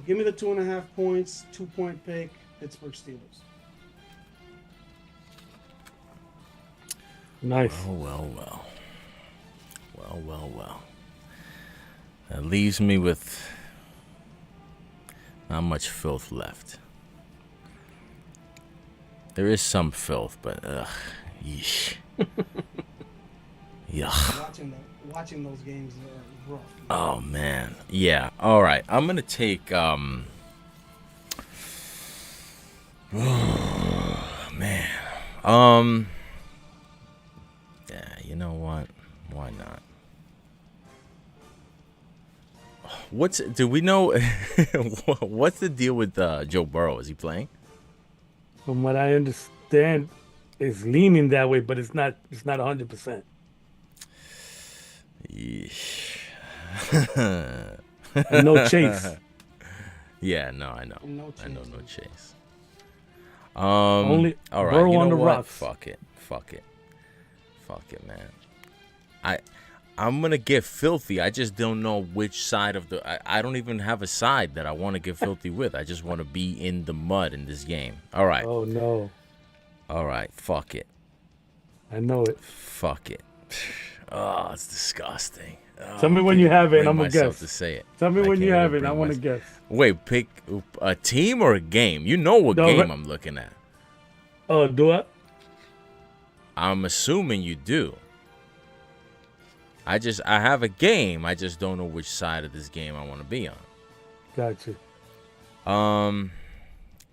give me the 2.5 points, 2-point pick, Pittsburgh Steelers. Nice. Well. That leaves me with not much filth left. There is some filth, but yeesh. Yuck. Watching those games are rough. Oh man, yeah. All right, I'm gonna take man. Yeah, you know what? Why not? Do we know what's the deal with Joe Burrow? Is he playing? From what I understand, it's leaning that way, but it's not 100%. Yeesh. And no Chase. Yeah, no, I know. No Chase. I know no Chase. Only all right, Burrow you know on the what? rocks. Fuck it, man. I'm gonna get filthy. I just don't know which side of the. I don't even have a side that I want to get filthy with. I just want to be in the mud in this game. All right. Oh no. All right. Fuck it. I know it. Fuck it. Oh, it's disgusting. Oh, Tell me when you have it, and I'm gonna gonna guess. to say it. Tell me I when you can't have even it. I bring want to myself- guess. Wait, pick a team or a game. You know what No, game but- I'm looking at. Oh, do I? I'm assuming you do. I have a game. I just don't know which side of this game I want to be on. Got you.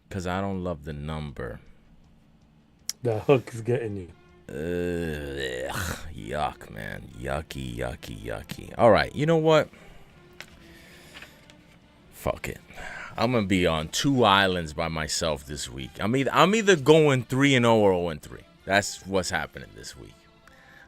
Because I don't love the number. The hook is getting you. Yuck, man. Yucky. All right, you know what? Fuck it. I'm gonna be on two islands by myself this week. I'm either going 3-0 or 0-3. That's what's happening this week.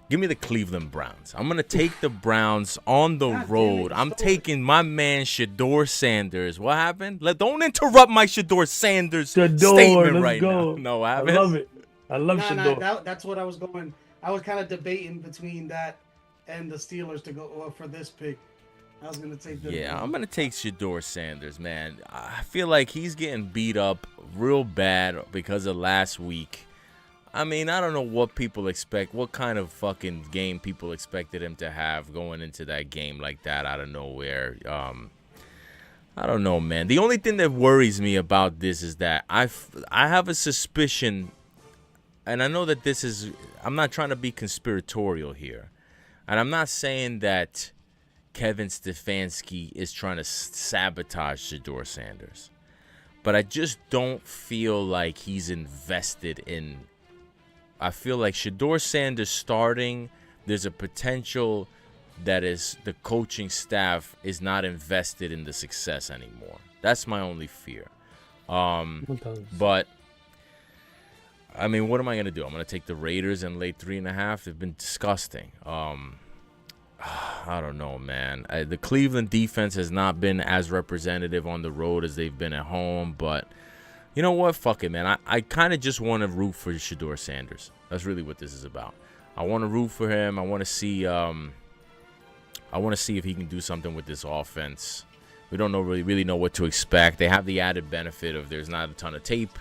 Give me the Cleveland Browns. I'm gonna take the Browns on the road. I'm taking my man Shedeur Sanders. What happened? Don't interrupt my Shedeur Sanders statement right now. No, what happened? I love it. I love Shedeur. That's what I was going. I was kind of debating between that and the Steelers to go for this pick. I was gonna take the. Yeah, I'm gonna take Shedeur Sanders, man. I feel like he's getting beat up real bad because of last week. I mean, I don't know what people expect, what kind of fucking game people expected him to have going into that game like that out of nowhere. I don't know, man. The only thing that worries me about this is that I have a suspicion, and I know that this is, I'm not trying to be conspiratorial here, and I'm not saying that Kevin Stefanski is trying to sabotage Shedeur Sanders, but I just don't feel like he's invested in. I feel like Shedeur Sanders starting, there's a potential that is the coaching staff is not invested in the success anymore. That's my only fear. But I mean, what am I gonna do? I'm gonna take the Raiders and lay 3.5. They've been disgusting. I don't know, man. The Cleveland defense has not been as representative on the road as they've been at home, but you know what? Fuck it, man. I kind of just want to root for Shedeur Sanders. That's really what this is about. I want to root for him. I want to see. I want to see if he can do something with this offense. We don't really know what to expect. They have the added benefit of there's not a ton of tape.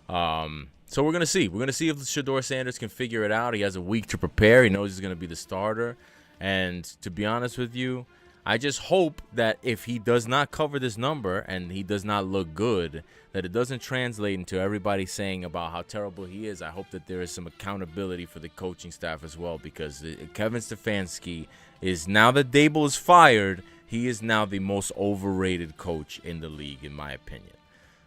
So we're gonna see. We're gonna see if Shedeur Sanders can figure it out. He has a week to prepare. He knows he's gonna be the starter. And to be honest with you, I just hope that if he does not cover this number and he does not look good, that it doesn't translate into everybody saying about how terrible he is. I hope that there is some accountability for the coaching staff as well, because Kevin Stefanski is, now that Dable is fired, he is now the most overrated coach in the league, in my opinion.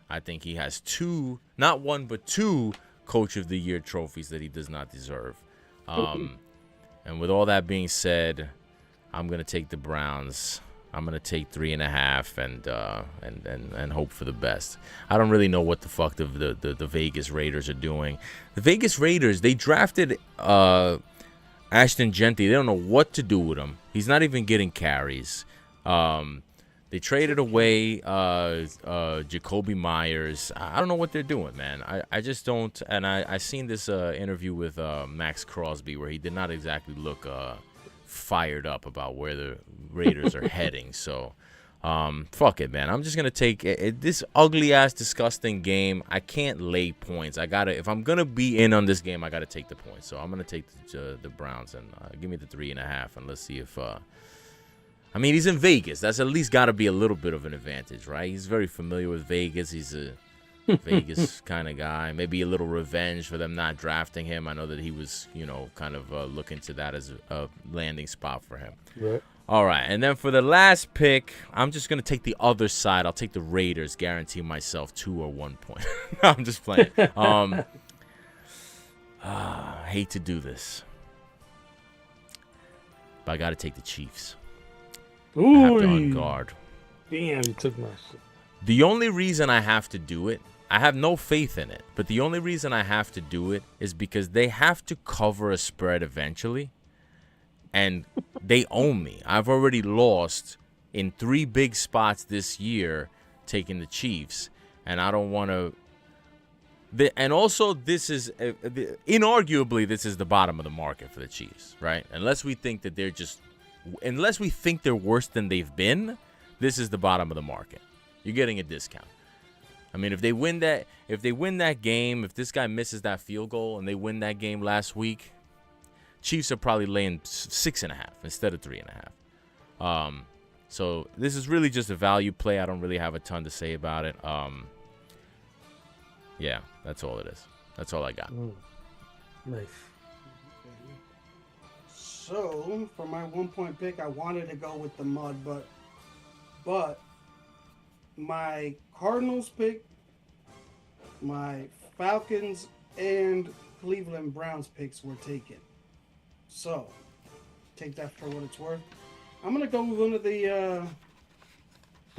I think he has two, not one, but two Coach of the Year trophies that he does not deserve. And with all that being said, I'm gonna take the Browns. I'm gonna take 3.5 and hope for the best. I don't really know what the fuck the Vegas Raiders are doing. The Vegas Raiders, they drafted Ashton Genty. They don't know what to do with him. He's not even getting carries. They traded away Jacoby Myers. I don't know what they're doing, man. I just don't. And I seen this interview with Max Crosby where he did not exactly look fired up about where the Raiders are heading. So, fuck it, man. I'm just gonna take this ugly ass, disgusting game. I can't lay points. If I'm gonna be in on this game, I gotta take the points. So I'm gonna take the Browns and give me the 3.5, and let's see if. I mean, he's in Vegas. That's at least got to be a little bit of an advantage, right? He's very familiar with Vegas. He's a Vegas kind of guy. Maybe a little revenge for them not drafting him. I know that he was, kind of looking to that as a landing spot for him. Right. All right. And then for the last pick, I'm just going to take the other side. I'll take the Raiders, guarantee myself 2 or 1 point. No, I'm just playing. I hate to do this, but I got to take the Chiefs. Ooh, I have to on guard. Damn, you took my shit. The only reason I have to do it, I have no faith in it, but the only reason I have to do it is because they have to cover a spread eventually, and they owe me. I've already lost in 3 big spots this year taking the Chiefs, and I don't want to. And also, this is inarguably this is the bottom of the market for the Chiefs, right? Unless we think that unless we think they're worse than they've been, this is the bottom of the market. You're getting a discount. I mean, if they win that game, if this guy misses that field goal and they win that game last week, Chiefs are probably laying 6.5 instead of 3.5. So this is really just a value play. I don't really have a ton to say about it. Yeah, that's all it is. That's all I got. Nice. So, for my 1-point pick, I wanted to go with the mud, but my Cardinals pick my Falcons and Cleveland Browns picks were taken. So take that for what it's worth. I'm gonna go with one of the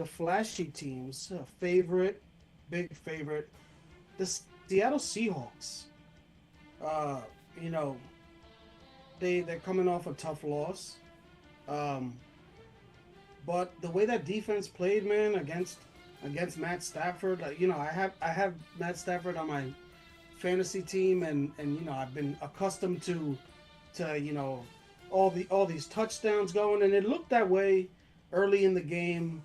flashy teams, favorite, big favorite, the Seattle Seahawks. Uh, you know, they're coming off a tough loss. Um, but the way that defense played, man, against Matt Stafford, like, I have Matt Stafford on my fantasy team, and I've been accustomed to all these touchdowns going, and it looked that way early in the game.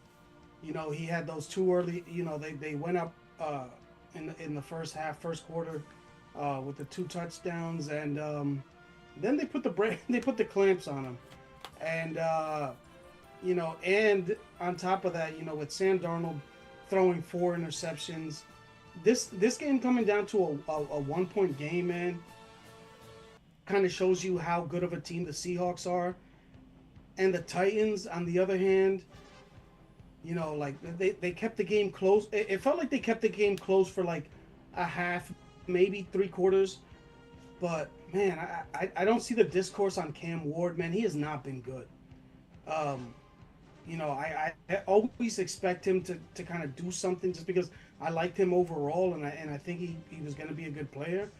He had those two early. They went up in the first half, first quarter, with the two touchdowns, and then they put they put the clamps on him, and and on top of that, with Sam Darnold throwing 4 interceptions, this game coming down to a 1 point game, man, kind of shows you how good of a team the Seahawks are. And the Titans, on the other hand, like they kept the game close. It felt like they kept the game close for like a half, maybe 3 quarters. But man, I don't see the discourse on Cam Ward, man. He has not been good. I always expect him to kind of do something just because I liked him overall, and I think he was going to be a good player.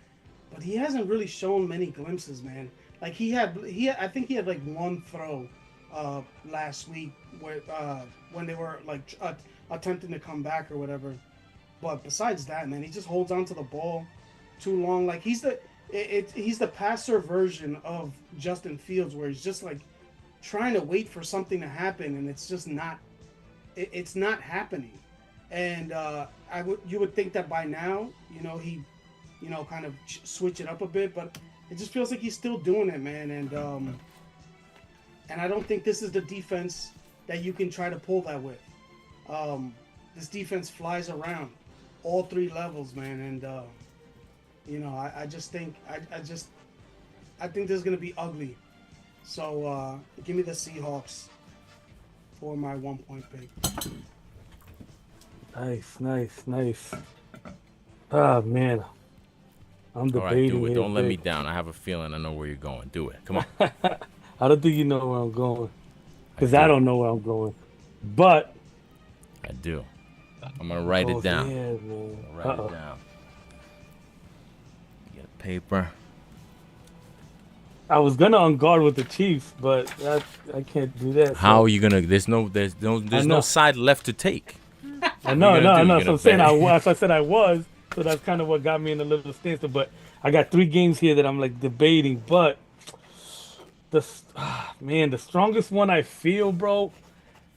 But he hasn't really shown many glimpses, man. Like I think he had like one throw last week when they were like attempting to come back or whatever. But besides that, man, he just holds on to the ball too long. Like he's the passer version of Justin Fields, where he's just like trying to wait for something to happen, and it's just not. It's not happening. And you would think that by now, he kind of switch it up a bit, but it just feels like he's still doing it, man. And I don't think this is the defense that you can try to pull that with. This defense flies around all 3 levels, man. And I just think I think this is gonna be ugly. So give me the Seahawks for my 1 point pick. Nice. Ah, man. I'm All right, debating do it. here, Don't let me Vic. down. I have a feeling I know where you're going. Do it. Come on. I don't think you know where I'm going, I because I do. don't know where I'm going. But I do. I'm gonna write oh it down. yeah, man. Write it down. Get a paper. I was gonna on guard with the Chiefs, but I can't do that. How So. are you gonna? There's no know. side left to take. I What are know, you no, gonna do? no. You So I'm gonna saying bet? I was. I said I was. So that's kind of what got me in a little standstill. But I got 3 games here that I'm like debating. But man, the strongest one I feel, bro,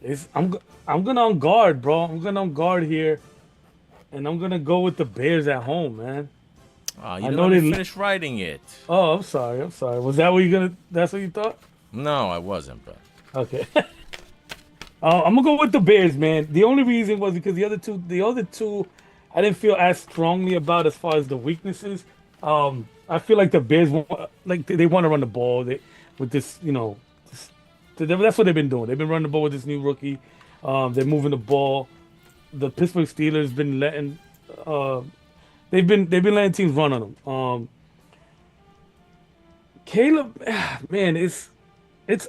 is I'm gonna on guard, bro. I'm gonna on guard here, and I'm gonna go with the Bears at home, man. Oh, you I didn't know let me they. finish writing it. Oh, I'm sorry. I'm sorry. Was that what you gonna? That's what you thought? No, I wasn't, but Okay. I'm gonna go with the Bears, man. The only reason was because the other two, I didn't feel as strongly about as far as the weaknesses. I feel like the Bears, like they want to run the ball. With this, that's what they've been doing. They've been running the ball with this new rookie. They're moving the ball. The Pittsburgh Steelers been letting, uh, they've been letting teams run on them. Caleb, man, it's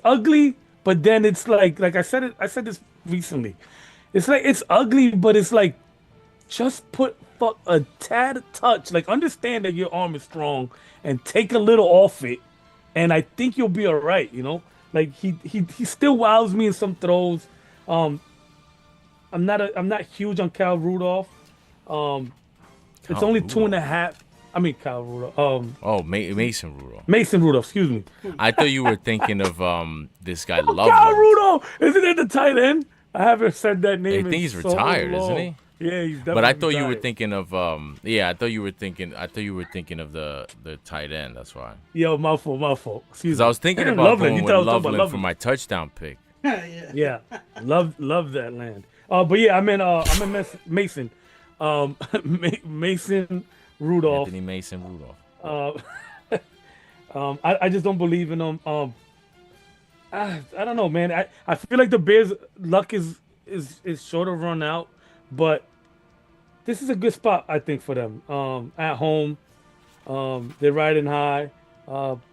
ugly, but then it's like I said this recently. It's like it's ugly, but it's like just put fuck a tad touch. Like understand that your arm is strong and take a little off it, and I think you'll be all right. Like he still wows me in some throws. Um, I'm not huge on Cal Rudolph. Um, it's Kyle only two and a Rudolph. half. I mean Cal Rudolph. Oh, Mason Rudolph. Mason Rudolph. Excuse me. I thought you were thinking of this guy Oh, Cal Loveland. Rudolph! Isn't it the tight end? I haven't said that I name think in he's so retired, isn't long. he? Yeah, he's But I definitely thought you were retired. thinking of I thought you were thinking of the tight end. That's why. Yo, my fault. Excuse Because me. I was thinking about Loveland. going You with thought I was talking about Loveland for Loveland. my touchdown pick. Yeah. Yeah, love that land. But yeah, I'm in Mason, Mason Rudolph. Anthony Mason Rudolph. I just don't believe in him. I don't know, man. I feel like the Bears' luck is sort of run out, but this is a good spot, I think, for them. At home, they're riding high.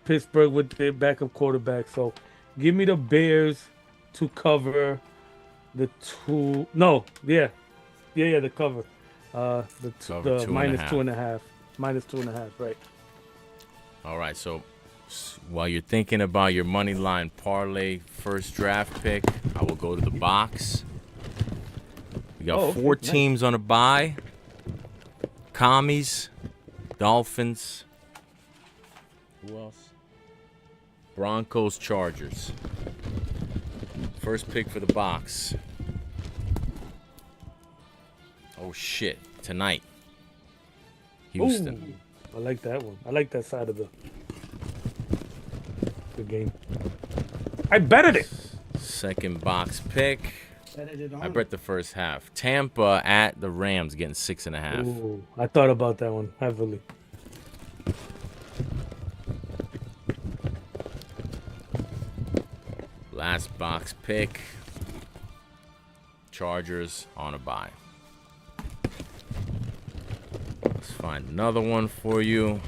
Pittsburgh with their backup quarterback. So give me the Bears to cover the two. No, yeah, the cover. Cover The two and a minus two half. and a half, minus 2.5. Right. All right, so while you're thinking about your money line parlay first draft pick, I will go to the box. We got Oh, four okay, nice. teams on a bye. Commies, Dolphins. Who else? Broncos, Chargers. First pick for the box. Oh shit! Tonight, Houston. Ooh, I like that one. I like that side of the game. I betted it. Second box pick. Betted it on. I bet the first half. Tampa at the Rams getting 6.5. Ooh, I thought about that one heavily. Last box pick. Chargers on a bye. Let's find another one for you.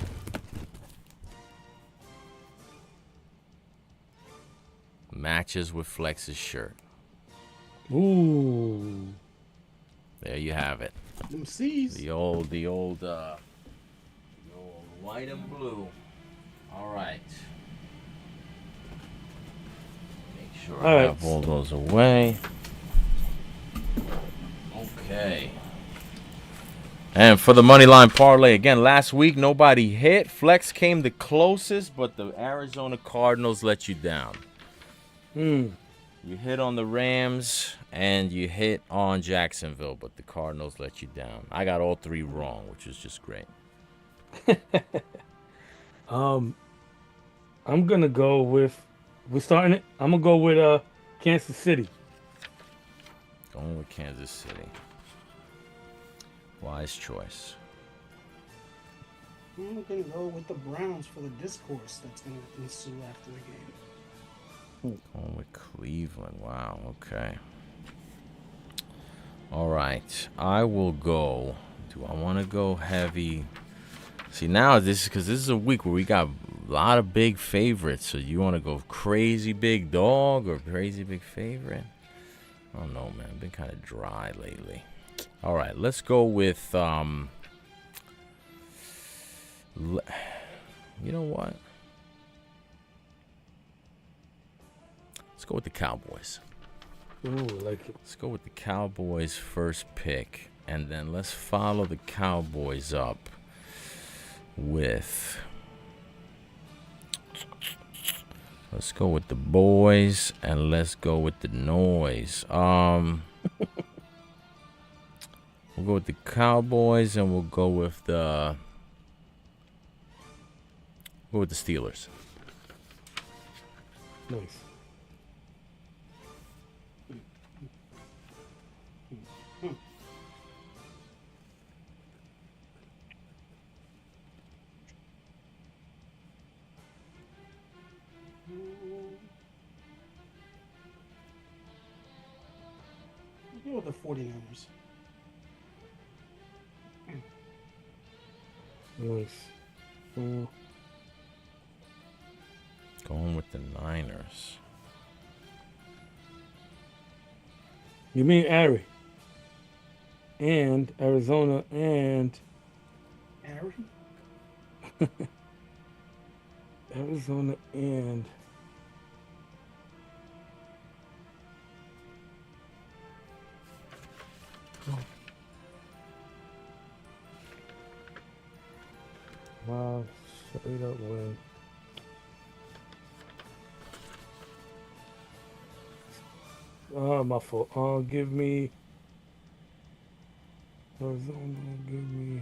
Matches with Flex's shirt. Ooh. There you have it. Them C's. The old white and blue. All right. Make sure I have all those away. Okay. And for the money line parlay, again, last week nobody hit. Flex came the closest, but the Arizona Cardinals let you down. You hit on the Rams and you hit on Jacksonville, but the Cardinals let you down. I got all three wrong, which is just great. I'm gonna go with. We're starting it. I'm gonna go with Kansas City. Going with Kansas City. Wise choice. I'm gonna go with the Browns for the discourse that's gonna ensue after the game. Going with Cleveland. Wow. Okay. All right. I will go. Do I want to go heavy? See, now this is because this is a week where we got a lot of big favorites. So you want to go crazy big dog or crazy big favorite? I don't know, man. I've been kind of dry lately. All right. Let's go with. You know what? Let's go with the Cowboys. Ooh, I like it. Let's go with the Cowboys first pick. And then let's follow the Cowboys up with... Let's go with the boys and let's go with the noise. We'll go with the Cowboys and we'll go with the... Go with the Steelers. Nice. Go with the 49ers. Nice. Going with the Niners. You mean Ari? And Arizona and Harry? Arizona and wow, straight up win. My fault. Give me Arizona. Give me.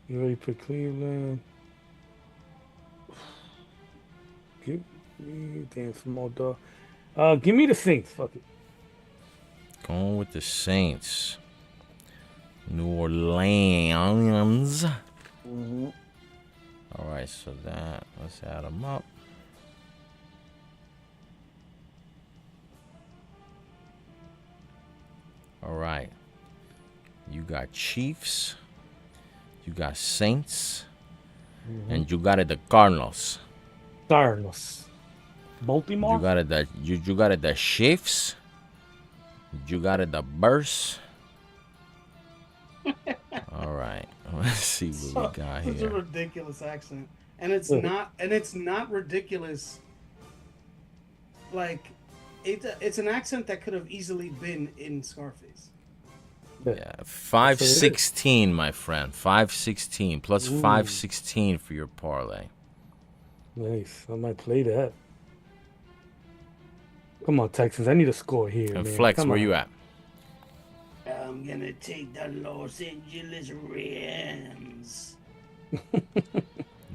You ready for Cleveland? Give me damn small dog. Give me the Saints. Fuck it. Going with the Saints. New Orleans. Mm-hmm. All right, so that, let's add them up. All right. You got Chiefs. You got Saints. And you got it the Cardinals. Cardinals. Baltimore. You got it the Chiefs. You got it the Bears. All right. Let's see what we got Such here. a ridiculous accent, and it's not ridiculous. Like, it's an accent that could have easily been in Scarface. Yeah, 516, my friend. 516 plus 516 for your parlay. Nice. I might play that. Come on, Texans. I need a score here, And man. Flex, Come where on. you at? I'm gonna take the Los Angeles Rams.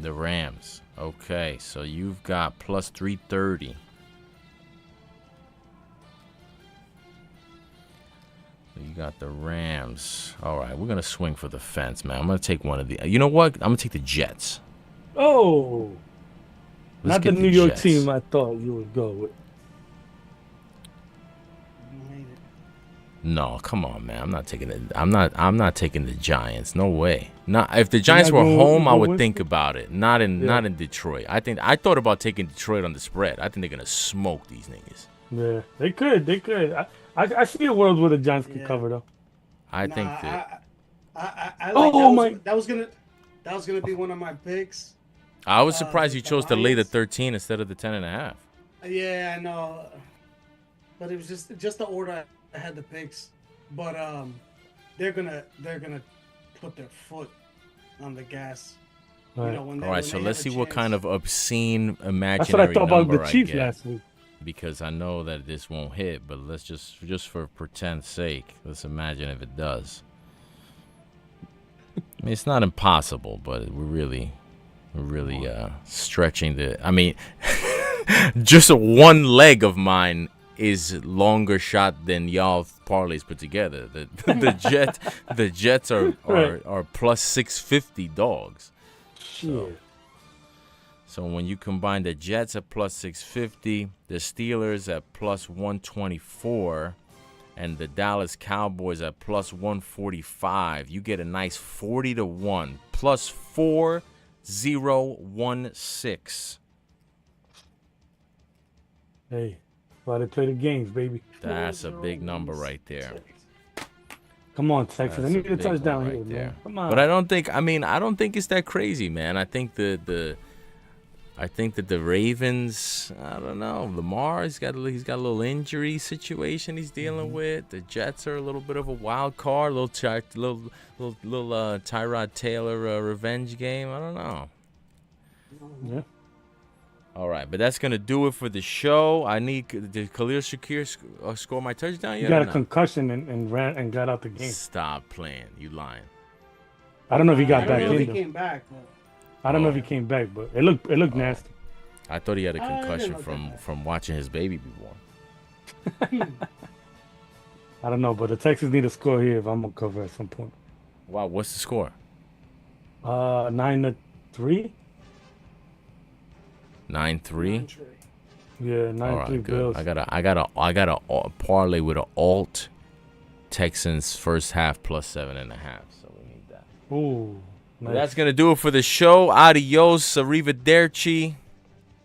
The Rams. Okay, so you've got plus 330. You got the Rams. All right, we're going to swing for the fence, man. I'm going to take one of the... You know what? I'm going to take the Jets. Oh. Let's Not the get New York Jets. team I thought you would go with. No, come on, man. I'm not taking it. I'm not taking the Giants. No way. Not if the Giants were gonna home, I go would with think it? about it. Not in Detroit. I thought about taking Detroit on the spread. I think they're gonna smoke these niggas. Yeah, they could. I see a world where the Giants could cover though. I think that that was gonna be one of my picks. I was surprised you the chose to lay the Lions. 13 instead of the 10.5. Yeah, I know, but it was just the order I had the picks. But they're gonna put their foot on the gas. Right. You know, when All right, so let's see what kind of obscene That's imaginary what I thought about number the I Chiefs get. last week. Because I know that this won't hit, but let's just for pretend's sake, let's imagine if it does. I mean, it's not impossible, but we're really stretching the. I mean, just one leg of mine is longer shot than y'all parlays put together. The Jets are plus 650 dogs. Shit. So when you combine the Jets at plus 650, the Steelers at plus 124, and the Dallas Cowboys at plus 145, you get a nice 40-1 plus 4016. Hey, why they play the games, baby? That's a big number right there. Come on, Texas. That's I need a a big touchdown one here, right man. there. Come on. But I don't think it's that crazy, man. I think I think that the Ravens, I don't know. Lamar, he's got a little injury situation he's dealing with. The Jets are a little bit of a wild card, little Tyrod Taylor revenge game. I don't know. Yeah. All right, but that's gonna do it for the show. Did Khalil Shakir score my touchdown yet? He got or a not? concussion and ran and got out the game. Stop playing. You lying. I don't know if he got I back don't know if in he though. came back. But I don't know if he came back, but it looked nasty. I thought he had a I didn't concussion know that. from watching his baby be born. I don't know, but the Texans need a score here if I'm gonna cover at some point. Wow, what's the score? 9-3. 9-3. Yeah, 9-3 All right, Bills. good. I got a parlay with an alt Texans first half plus 7.5. So we need that. Ooh, nice. That's gonna do it for the show. Adios, arrivederci.